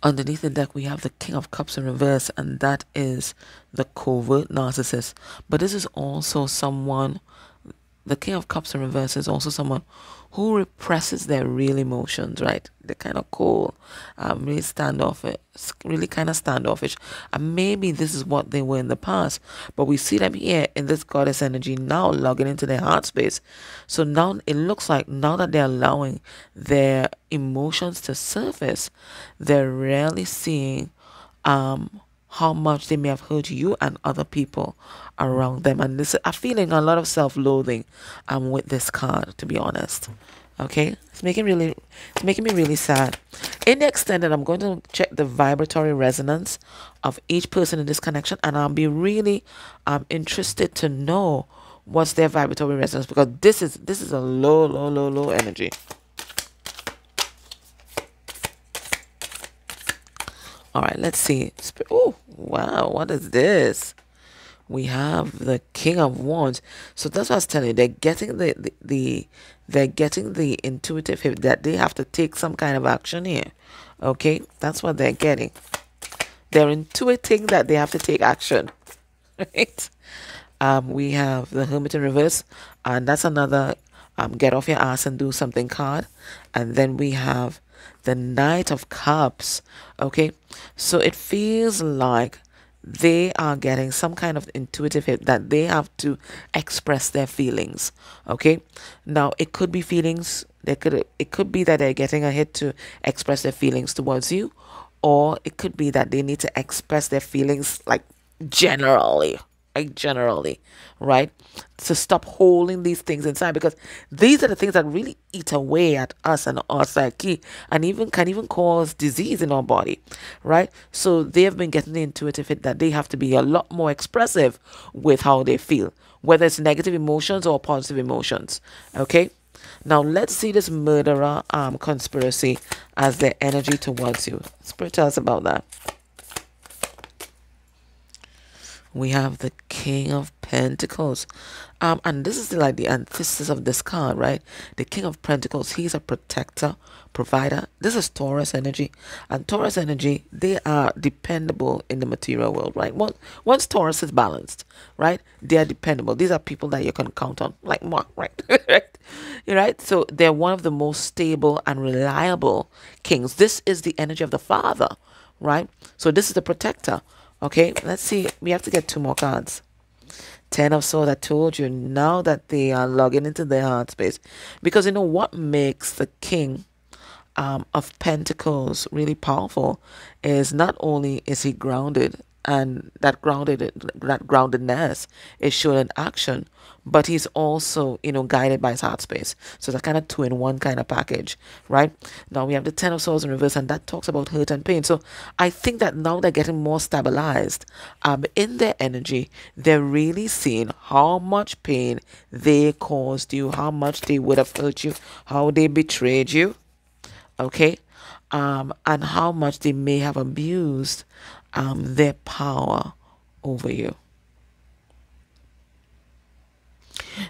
Underneath the deck, we have the King of Cups in reverse, and that is the covert narcissist. But this is also someone, the King of Cups in reverse is also someone who represses their real emotions, right? They're kind of cold, really standoffish, really kind of standoffish. And maybe this is what they were in the past, but we see them here in this goddess energy now logging into their heart space. So now it looks like now that they're allowing their emotions to surface, they're really seeing how much they may have hurt you and other people around them. And this, I'm feeling a lot of self-loathing with this card, to be honest. Okay, it's making me really sad. In the extended, I'm going to check the vibratory resonance of each person in this connection, and I'll be really interested to know what's their vibratory resonance, because this is a low energy. All right, let's see. Oh, wow, what is this? We have the King of Wands. So that's what I was telling you. They're getting they're getting the intuitive hit that they have to take some kind of action here. Okay, that's what they're getting. They're intuiting that they have to take action. Right? We have the Hermit in reverse, and that's another get off your ass and do something card. And then we have the Knight of Cups. Okay, so it feels like they are getting some kind of intuitive hit that they have to express their feelings. Okay, now it could be feelings, it could be that they're getting a hit to express their feelings towards you, or it could be that they need to express their feelings like generally, right? To stop holding these things inside, because these are the things that really eat away at us and our psyche, and can even cause disease in our body, right? So they have been getting the intuitive hit that they have to be a lot more expressive with how they feel, whether it's negative emotions or positive emotions. Okay, now let's see this murderer conspiracy as their energy towards you. Spirit, tell us about that. We have the King of Pentacles. And this is like the antithesis of this card, right? The King of Pentacles, he's a protector, provider. This is Taurus energy. And Taurus energy, they are dependable in the material world, right? Once Taurus is balanced, right? They are dependable. These are people that you can count on, like Mark, right? Right? So they're one of the most stable and reliable kings. This is the energy of the father, right? So this is the protector. Okay, let's see. We have to get 2 more cards. 10 of Swords, I told you, now that they are logging into their heart space. Because you know what makes the King of Pentacles really powerful is not only is he grounded, and that groundedness is shown in action, but he's also, you know, guided by his heart space. So it's a kind of 2-in-1 kind of package, right? Now we have the 10 of Swords in reverse, and that talks about hurt and pain. So I think that now they're getting more stabilized in their energy. They're really seeing how much pain they caused you, how much they would have hurt you, how they betrayed you, okay, and how much they may have abused their power over you.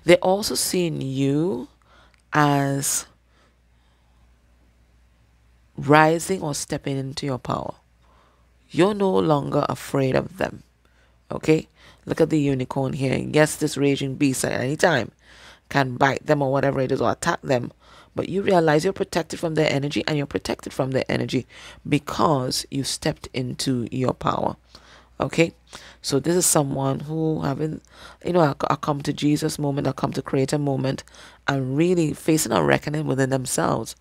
They're also seeing you as rising or stepping into your power. You're no longer afraid of them. Okay? Look at the unicorn here. Yes, this raging beast at any time can bite them or whatever it is, or attack them. But you realize you're protected from their energy, and you're protected from their energy because you stepped into your power. Okay, so this is someone who having, you know, a come to Jesus moment, a come to creator moment, and really facing a reckoning within themselves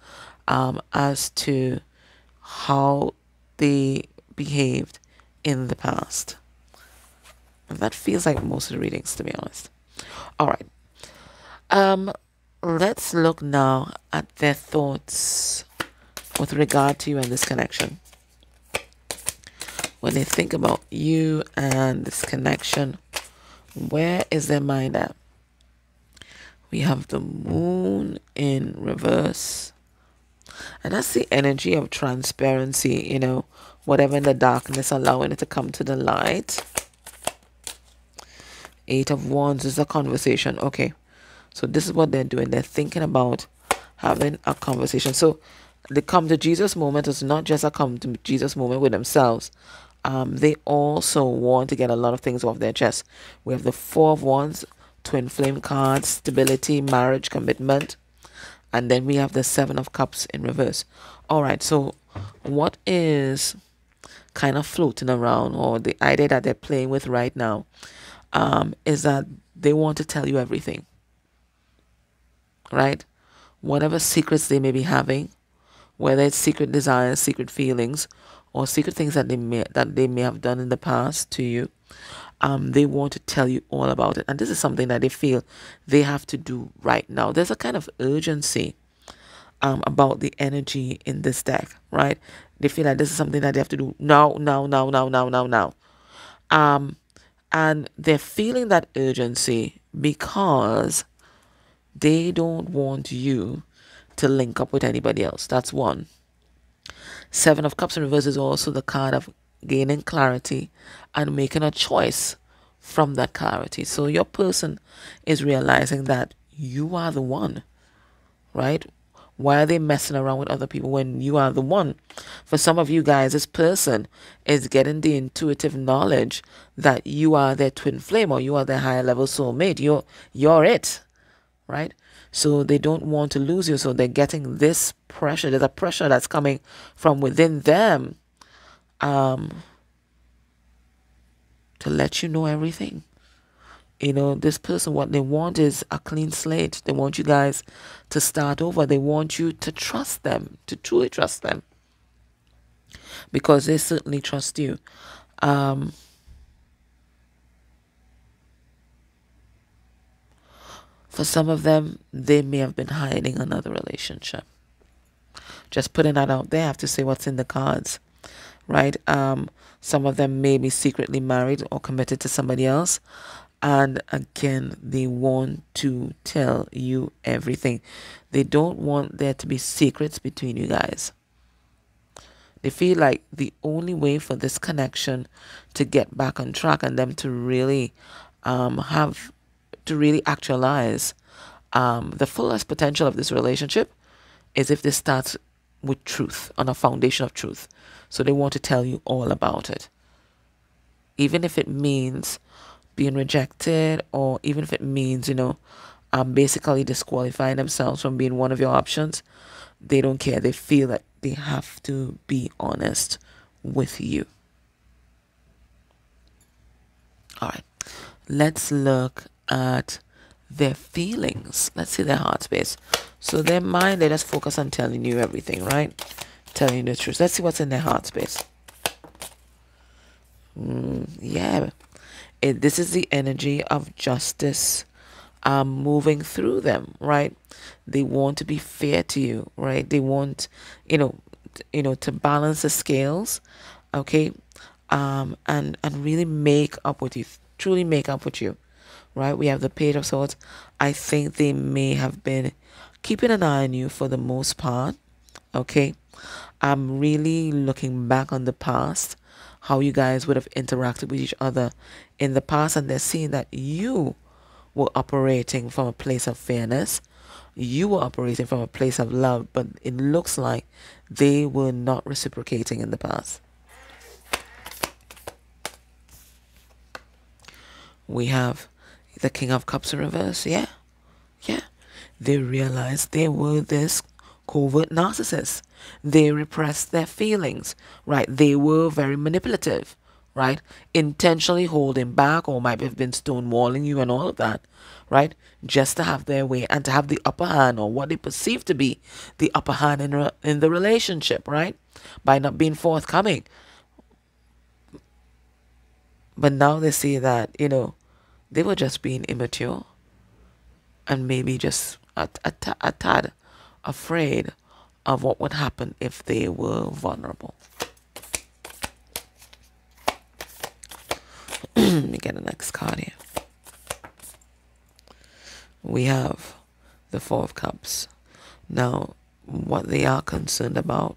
as to how they behaved in the past. And that feels like most of the readings, to be honest. All right. let's look now at their thoughts with regard to you and this connection. When they think about you and this connection, where is their mind at? We have the moon in reverse. And that's the energy of transparency, you know, whatever in the darkness, allowing it to come to the light. Eight of Wands is a conversation. Okay, so this is what they're doing. They're thinking about having a conversation. So the come to Jesus moment is not just a come to Jesus moment with themselves. They also want to get a lot of things off their chest. We have the Four of Wands, twin flame cards, stability, marriage, commitment. And then we have the Seven of Cups in reverse. All right, so what is kind of floating around, or the idea that they're playing with right now, is that they want to tell you everything, right? Whatever secrets they may be having, whether it's secret desires, secret feelings, or secret things that they may have done in the past to you, they want to tell you all about it. And this is something that they feel they have to do right now. There's a kind of urgency about the energy in this deck, right? They feel like this is something that they have to do now, now, now, now, now, now, now. And they're feeling that urgency because they don't want you to link up with anybody else. That's one. Seven of Cups in reverse is also the card of gaining clarity and making a choice from that clarity. So your person is realizing that you are the one, right? Why are they messing around with other people when you are the one? For some of you guys, this person is getting the intuitive knowledge that you are their twin flame, or you are their higher level soulmate. You're it, right? So they don't want to lose you. So they're getting this pressure. There's a pressure that's coming from within them to let you know everything. You know, this person, what they want is a clean slate. They want you guys to start over. They want you to trust them, to truly trust them, because they certainly trust you. For some of them, they may have been hiding another relationship. Just putting that out there. I have to say what's in the cards, right? Some of them may be secretly married or committed to somebody else. And again, they want to tell you everything. They don't want there to be secrets between you guys. They feel like the only way for this connection to get back on track and them to really actualize the fullest potential of this relationship is if this starts with truth, on a foundation of truth. So they want to tell you all about it. Even if it means being rejected, or even if it means, you know, basically disqualifying themselves from being one of your options, they don't care. They feel that they have to be honest with you. All right, let's look at their feelings. Let's see their heart space. So their mind, they just focus on telling you everything, right? Telling you the truth. Let's see what's in their heart space. Yeah. This is the energy of justice moving through them, right? They want to be fair to you, right? They want, you know, to balance the scales, okay? And really make up with you, truly make up with you, right? We have the Page of Swords. I think they may have been keeping an eye on you for the most part, okay? I'm really looking back on the past, how you guys would have interacted with each other in the past, and they're seeing that you were operating from a place of fairness. You were operating from a place of love, but it looks like they were not reciprocating in the past. We have the King of Cups in reverse. Yeah. They realized they were this covert narcissists. They repressed their feelings, right? They were very manipulative, right? Intentionally holding back, or might have been stonewalling you and all of that, right? Just to have their way and to have the upper hand, or what they perceive to be the upper hand in the relationship, right? By not being forthcoming. But now they see that, you know, they were just being immature and maybe just a tad afraid of what would happen if they were vulnerable. Let me get the next card here. We have the Four of Cups. Now, what they are concerned about,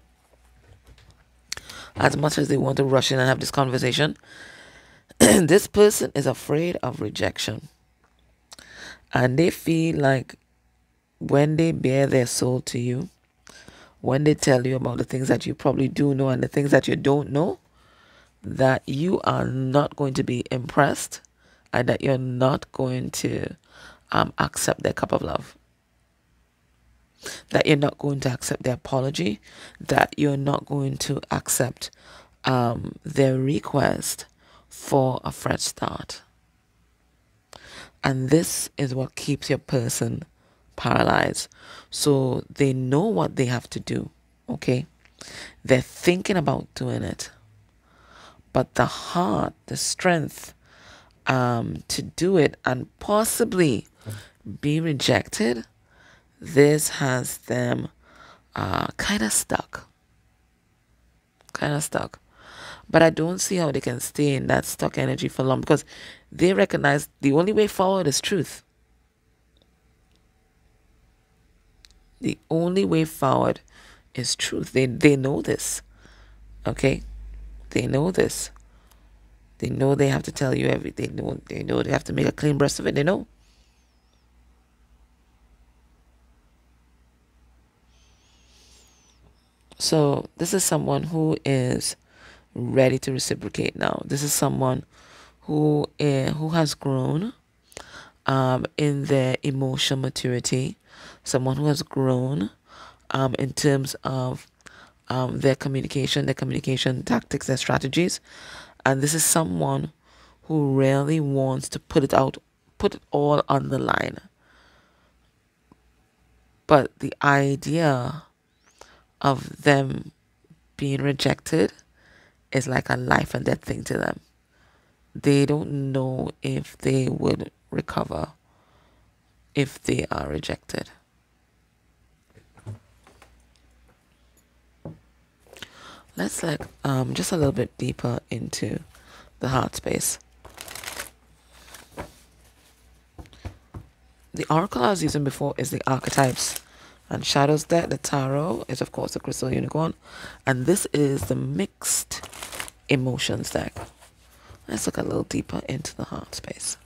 as much as they want to rush in and have this conversation, this person is afraid of rejection. And they feel like when they bare their soul to you, when they tell you about the things that you probably do know and the things that you don't know, that you are not going to be impressed and that you're not going to accept their cup of love. That you're not going to accept their apology, that you're not going to accept their request for a fresh start. And this is what keeps your person paralyzed. So they know what they have to do, okay? They're thinking about doing it. But the heart, the strength to do it and possibly be rejected, this has them kind of stuck. But I don't see how they can stay in that stuck energy for long, because they recognize the only way forward is truth. The only way forward is truth. They know this. Okay? They know this. They know they have to tell you everything. They know they have to make a clean breast of it. They know. So this is someone who is ready to reciprocate now. This is someone who has grown in their emotional maturity. Someone who has grown in terms of their communication tactics, their strategies. And this is someone who really wants to put it all on the line. But the idea of them being rejected is like a life and death thing to them. They don't know if they would recover if they are rejected. Let's look just a little bit deeper into the heart space. The oracle I was using before is the archetypes and shadows deck. The tarot is, of course, the crystal unicorn. And this is the mixed emotions deck. Let's look a little deeper into the heart space.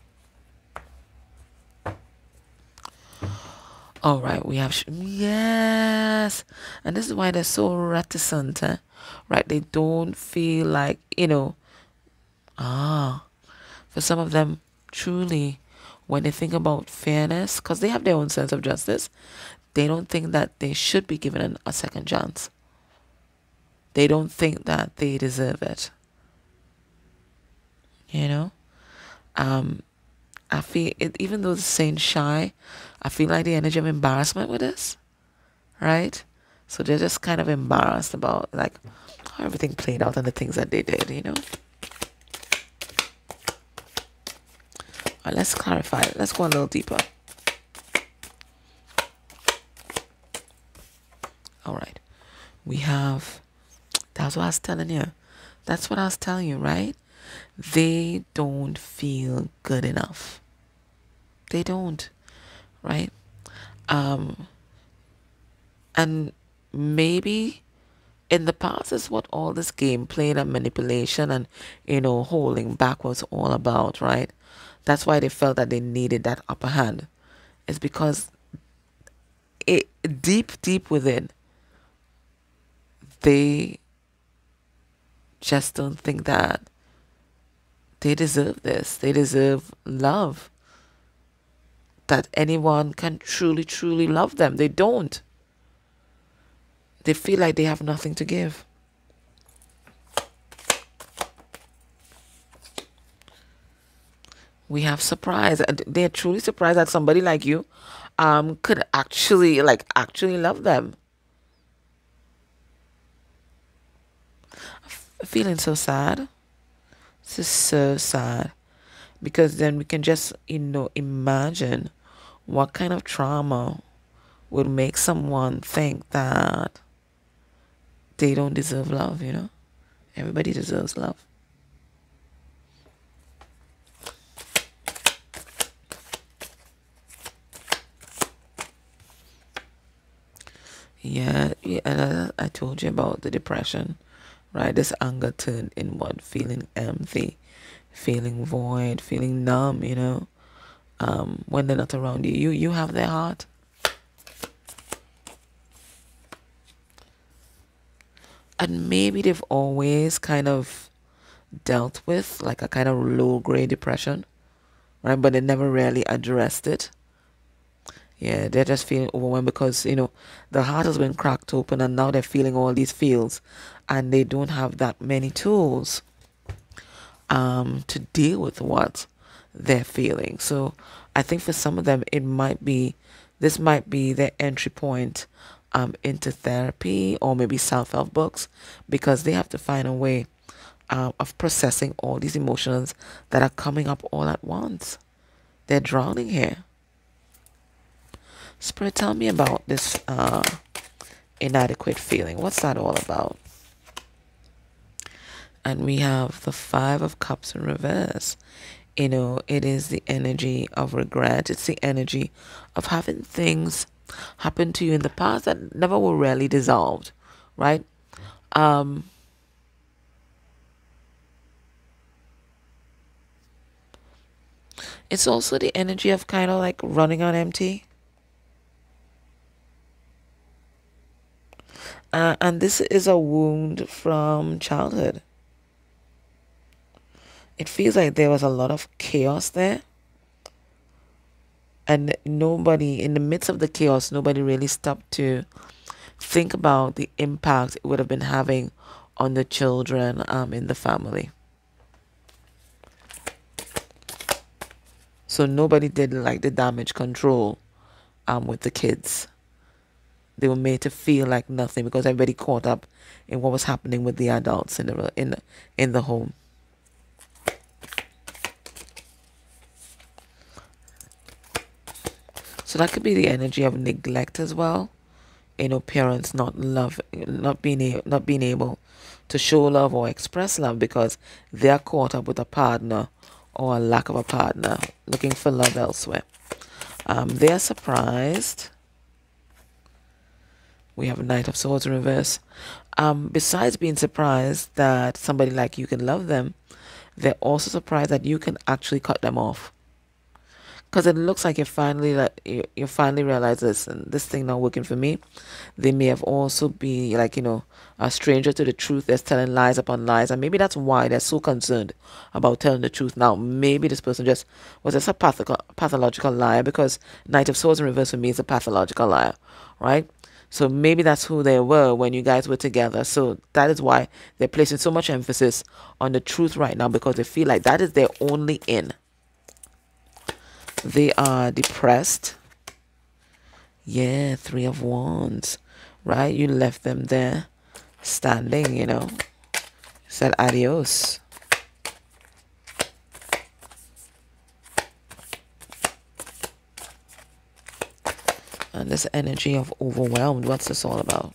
All right, we have, yes. And this is why they're so reticent, right? They don't feel like, for some of them, truly, when they think about fairness, because they have their own sense of justice, they don't think that they should be given a second chance. They don't think that they deserve it. I feel it, even though it's saying shy, I feel like the energy of embarrassment with this, right? So they're just kind of embarrassed about like how everything played out and the things that they did, All right, let's clarify it. Let's go a little deeper. All right, we have, that's what I was telling you. That's what I was telling you, right? They don't feel good enough. They don't, right? And maybe in the past is what all this game playing and manipulation and, holding back was all about, right? That's why they felt that they needed that upper hand. It's because deep within, they just don't think that they deserve this. They deserve love. That anyone can truly love them. They don't. They feel like they have nothing to give. We have surprise. They're truly surprised that somebody like you could actually love them. Feeling so sad. This is so sad, because then we can just imagine what kind of trauma would make someone think that they don't deserve love, you know. Everybody deserves love. Yeah, yeah, and I told you about the depression, right? This anger turned inward, feeling empty, feeling void, feeling numb, you know. When they're not around you, you have their heart. And maybe they've always kind of dealt with like a kind of low grade depression, right? But they never really addressed it. Yeah, they're just feeling overwhelmed because, you know, the heart has been cracked open and now they're feeling all these feels and they don't have that many tools to deal with what they're feeling. So I think for some of them, this might be their entry point into therapy or maybe self-help books, because they have to find a way of processing all these emotions that are coming up all at once. They're drowning here. Spirit, tell me about this inadequate feeling. What's that all about? And we have the Five of Cups in reverse. You know, it is the energy of regret. It's the energy of having things happen to you in the past that never were really dissolved, right? It's also the energy of kind of like running on empty. And this is a wound from childhood. It feels like there was a lot of chaos there. And nobody, in the midst of the chaos, nobody really stopped to think about the impact it would have been having on the children in the family. So nobody did like the damage control with the kids. They were made to feel like nothing because everybody caught up in what was happening with the adults in the home. So that could be the energy of neglect as well. You know, parents not being able to show love or express love because they're caught up with a partner or a lack of a partner, looking for love elsewhere. They're surprised. We have a Knight of Swords in reverse. Besides being surprised that somebody like you can love them, they're also surprised that you can actually cut them off. Because it looks like you finally realize this, and this thing not working for me. They may have also be like, you know, a stranger to the truth. They're telling lies upon lies, and maybe that's why they're so concerned about telling the truth. Now, maybe this person was just a pathological liar, because Knight of Swords in reverse for me is a pathological liar, right? So maybe that's who they were when you guys were together. So that is why they're placing so much emphasis on the truth right now, because they feel like that is their only in. They are depressed. Yeah, Three of Wands, right? You left them there standing, you know. Said adios. And this energy of overwhelmed, what's this all about?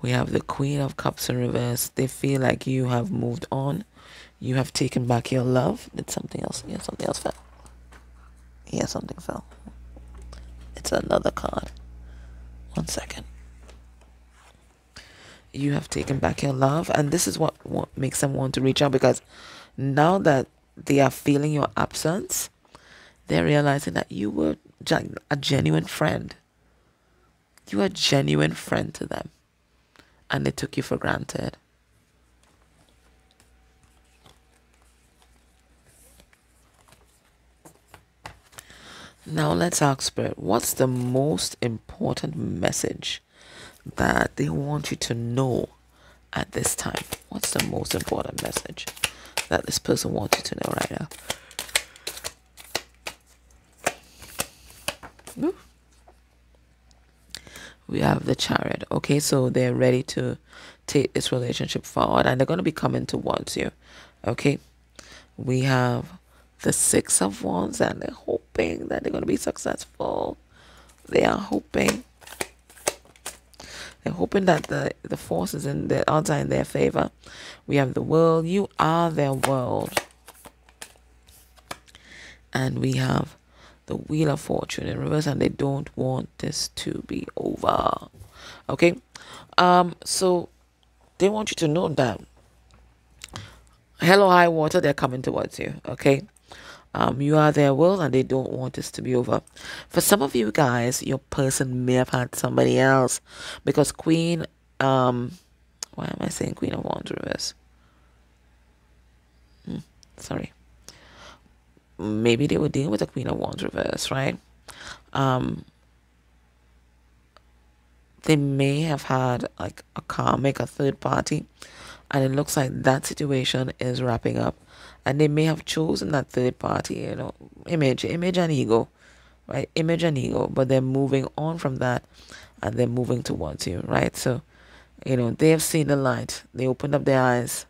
We have the Queen of Cups in reverse. They feel like you have moved on. You have taken back your love. Did something else? Yeah, something else fell. Yeah, something fell. It's another card. 1 second. You have taken back your love. And this is what makes them want to reach out, because now that they are feeling your absence, they're realizing that you were a genuine friend. You were a genuine friend to them. And they took you for granted. Now let's ask Spirit, what's the most important message that they want you to know at this time? What's the most important message that this person wants you to know right now? We have the Chariot. Okay, so they're ready to take this relationship forward, and they're going to be coming towards you. Okay, we have the Six of Wands, and they're hoping hoping that they're going to be successful. They are hoping. They're hoping that the forces in the odds are in their favor. We have the world. You are their world. And we have the Wheel of Fortune in reverse, and they don't want this to be over. Okay? So they want you to know that hell or high water, they're coming towards you. Okay? You are their world, and they don't want this to be over. For some of you guys, your person may have had somebody else, because Queen, why am I saying Queen of Wands reverse? Sorry. Maybe they were dealing with a Queen of Wands reverse, right? They may have had like a karmic, a third party, and it looks like that situation is wrapping up, and they may have chosen that third party, you know, image and ego, right? Image and ego, but they're moving on from that, and they're moving towards you, right? So, you know, they have seen the light. They opened up their eyes,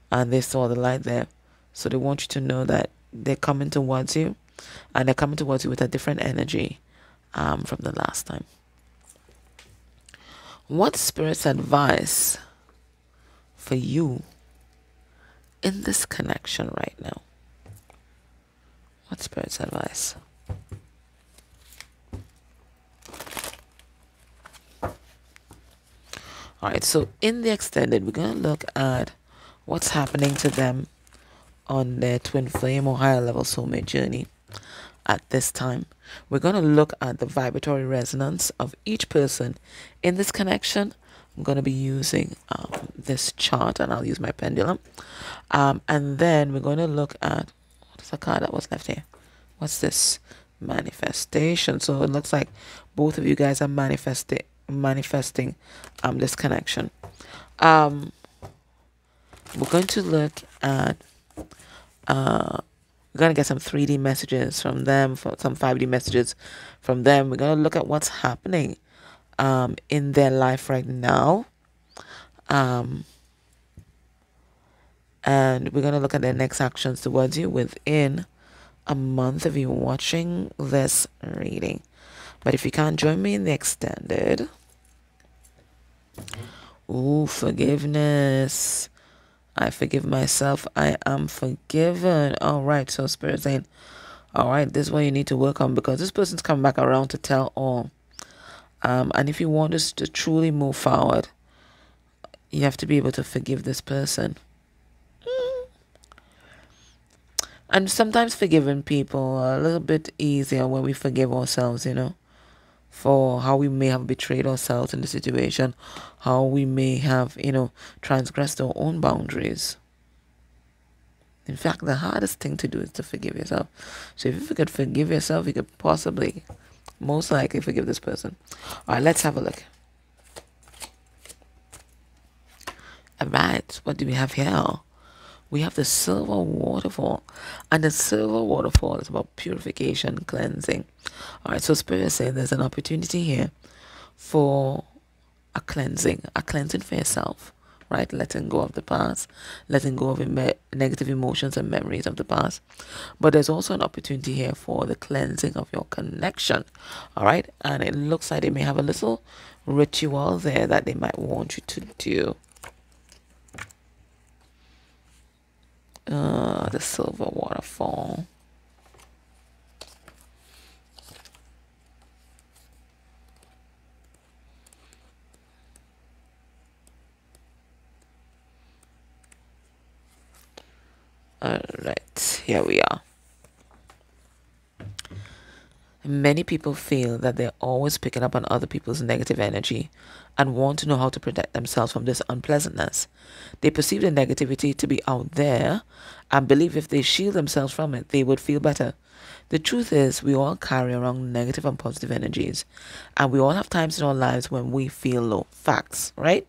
and they saw the light there. So they want you to know that they're coming towards you, and they're coming towards you with a different energy from the last time. What's Spirit's advice for you in this connection right now? What's Spirit's advice? Alright, so in the extended, we're going to look at what's happening to them on their twin flame or higher level soulmate journey at this time. We're going to look at the vibratory resonance of each person in this connection. I'm going to be using this chart, and I'll use my pendulum. And then we're going to look at, what is the card that was left here? What's this? Manifestation. So it looks like both of you guys are manifesting this connection. We're going to look at we're going to get some 3D messages from them, some 5D messages from them. We're going to look at what's happening in their life right now. And we're going to look at their next actions towards you within a month of you watching this reading. But if you can't join me in the extended, ooh, forgiveness. I forgive myself. I am forgiven. All right. So Spirit saying, all right, this is what you need to work on, because this person's coming back around to tell all. And if you want us to truly move forward, you have to be able to forgive this person. And sometimes forgiving people are a little bit easier when we forgive ourselves, you know, for how we may have betrayed ourselves in the situation, how we may have, you know, transgressed our own boundaries. In fact, the hardest thing to do is to forgive yourself. So if you could forgive yourself, you could possibly, most likely, forgive this person. All right, let's have a look. All right, what do we have here? We have the silver waterfall, and the silver waterfall is about purification, cleansing. All right, so Spirit is saying there's an opportunity here for a cleansing for yourself, right? Letting go of the past, letting go of negative emotions and memories of the past. But there's also an opportunity here for the cleansing of your connection, all right? And it looks like they may have a little ritual there that they might want you to do. The silver waterfall. All right, here we are. Many people feel that they're always picking up on other people's negative energy and want to know how to protect themselves from this unpleasantness. They perceive the negativity to be out there and believe if they shield themselves from it, they would feel better. The truth is, we all carry around negative and positive energies, and we all have times in our lives when we feel low. Facts, right?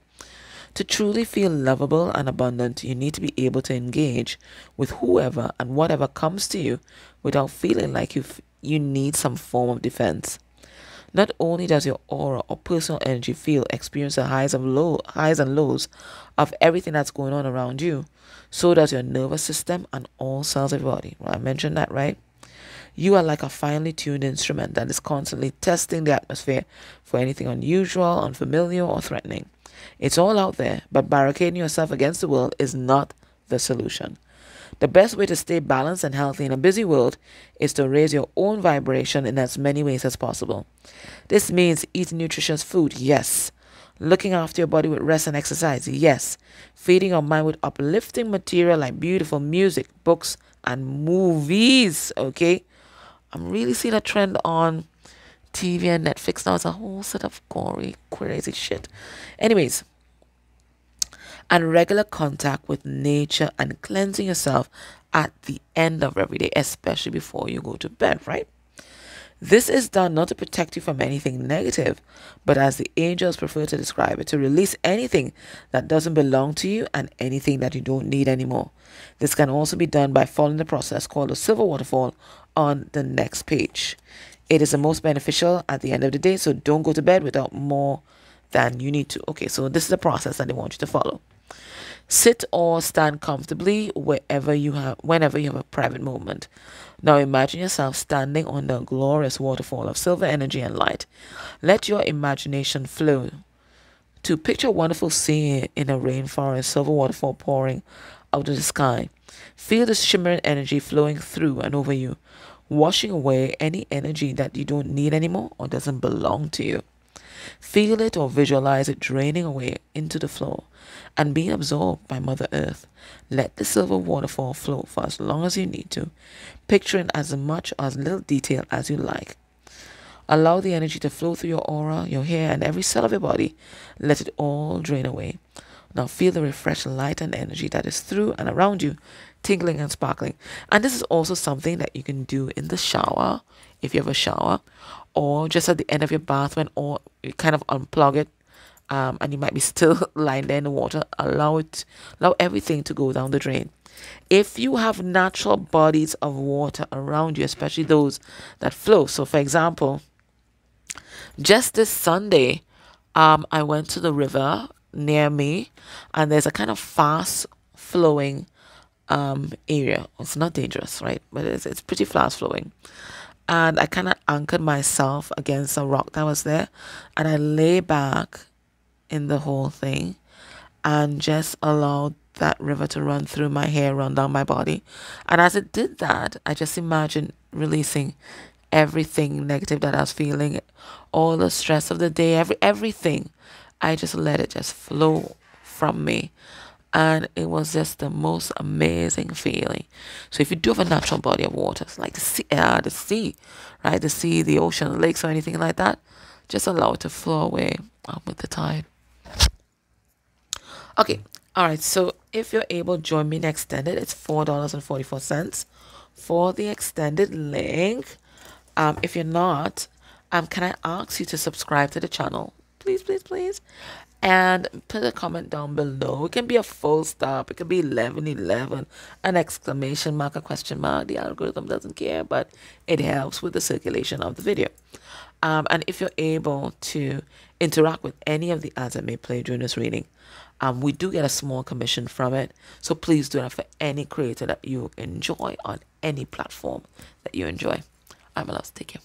To truly feel lovable and abundant, you need to be able to engage with whoever and whatever comes to you without feeling like you need some form of defense. Not only does your aura or personal energy experience the highs and lows of everything that's going on around you, so does your nervous system and all cells of your body. Well, I mentioned that, right? You are like a finely tuned instrument that is constantly testing the atmosphere for anything unusual, unfamiliar, or threatening. It's all out there, but barricading yourself against the world is not the solution. The best way to stay balanced and healthy in a busy world is to raise your own vibration in as many ways as possible. This means eating nutritious food, yes. Looking after your body with rest and exercise, yes. Feeding your mind with uplifting material like beautiful music, books, and movies, okay? I'm really seeing a trend on TV and Netflix now. It's a whole set of gory, crazy shit. Anyways, and regular contact with nature and cleansing yourself at the end of every day, especially before you go to bed, right? This is done not to protect you from anything negative, but as the angels prefer to describe it, to release anything that doesn't belong to you and anything that you don't need anymore. This can also be done by following the process called the silver waterfall on the next page. It is the most beneficial at the end of the day, so don't go to bed without more than you need to. Okay, so this is the process that they want you to follow. Sit or stand comfortably whenever you have a private moment. Now imagine yourself standing on the glorious waterfall of silver energy and light. Let your imagination flow to picture a wonderful scene in a rainforest, silver waterfall pouring out of the sky. Feel the shimmering energy flowing through and over you, washing away any energy that you don't need anymore or doesn't belong to you. Feel it or visualize it draining away into the floor and being absorbed by Mother Earth. Let the silver waterfall flow for as long as you need to. Picture in as much or as little detail as you like. Allow the energy to flow through your aura, your hair, and every cell of your body. Let it all drain away. Now feel the refreshed light and energy that is through and around you, tingling and sparkling. And this is also something that you can do in the shower, if you have a shower, or just at the end of your bath when you kind of unplug it, and you might be still lying there in the water. Allow everything to go down the drain. If you have natural bodies of water around you, especially those that flow. So for example, just this Sunday, I went to the river near me, and there's a kind of fast flowing area. It's not dangerous, right? But it's pretty fast flowing. And I kind of anchored myself against a rock that was there, and I lay back in the whole thing and just allowed that river to run through my hair, run down my body. And as it did that, I just imagined releasing everything negative that I was feeling, all the stress of the day, everything. I just let it just flow from me. And it was just the most amazing feeling. So if you do have a natural body of water, like the sea, right? The sea, the ocean, the lakes, or anything like that, just allow it to flow away with the tide. Okay, all right. So if you're able, join me in extended. It's $4.44 for the extended link. If you're not, can I ask you to subscribe to the channel? Please, please, please. And put a comment down below. It can be a full stop. It could be 1111, an exclamation mark, a question mark. The algorithm doesn't care, but it helps with the circulation of the video. And if you're able to interact with any of the ads I may play during this reading, we do get a small commission from it. So please do that for any creator that you enjoy on any platform that you enjoy. I'm Empress. Take care.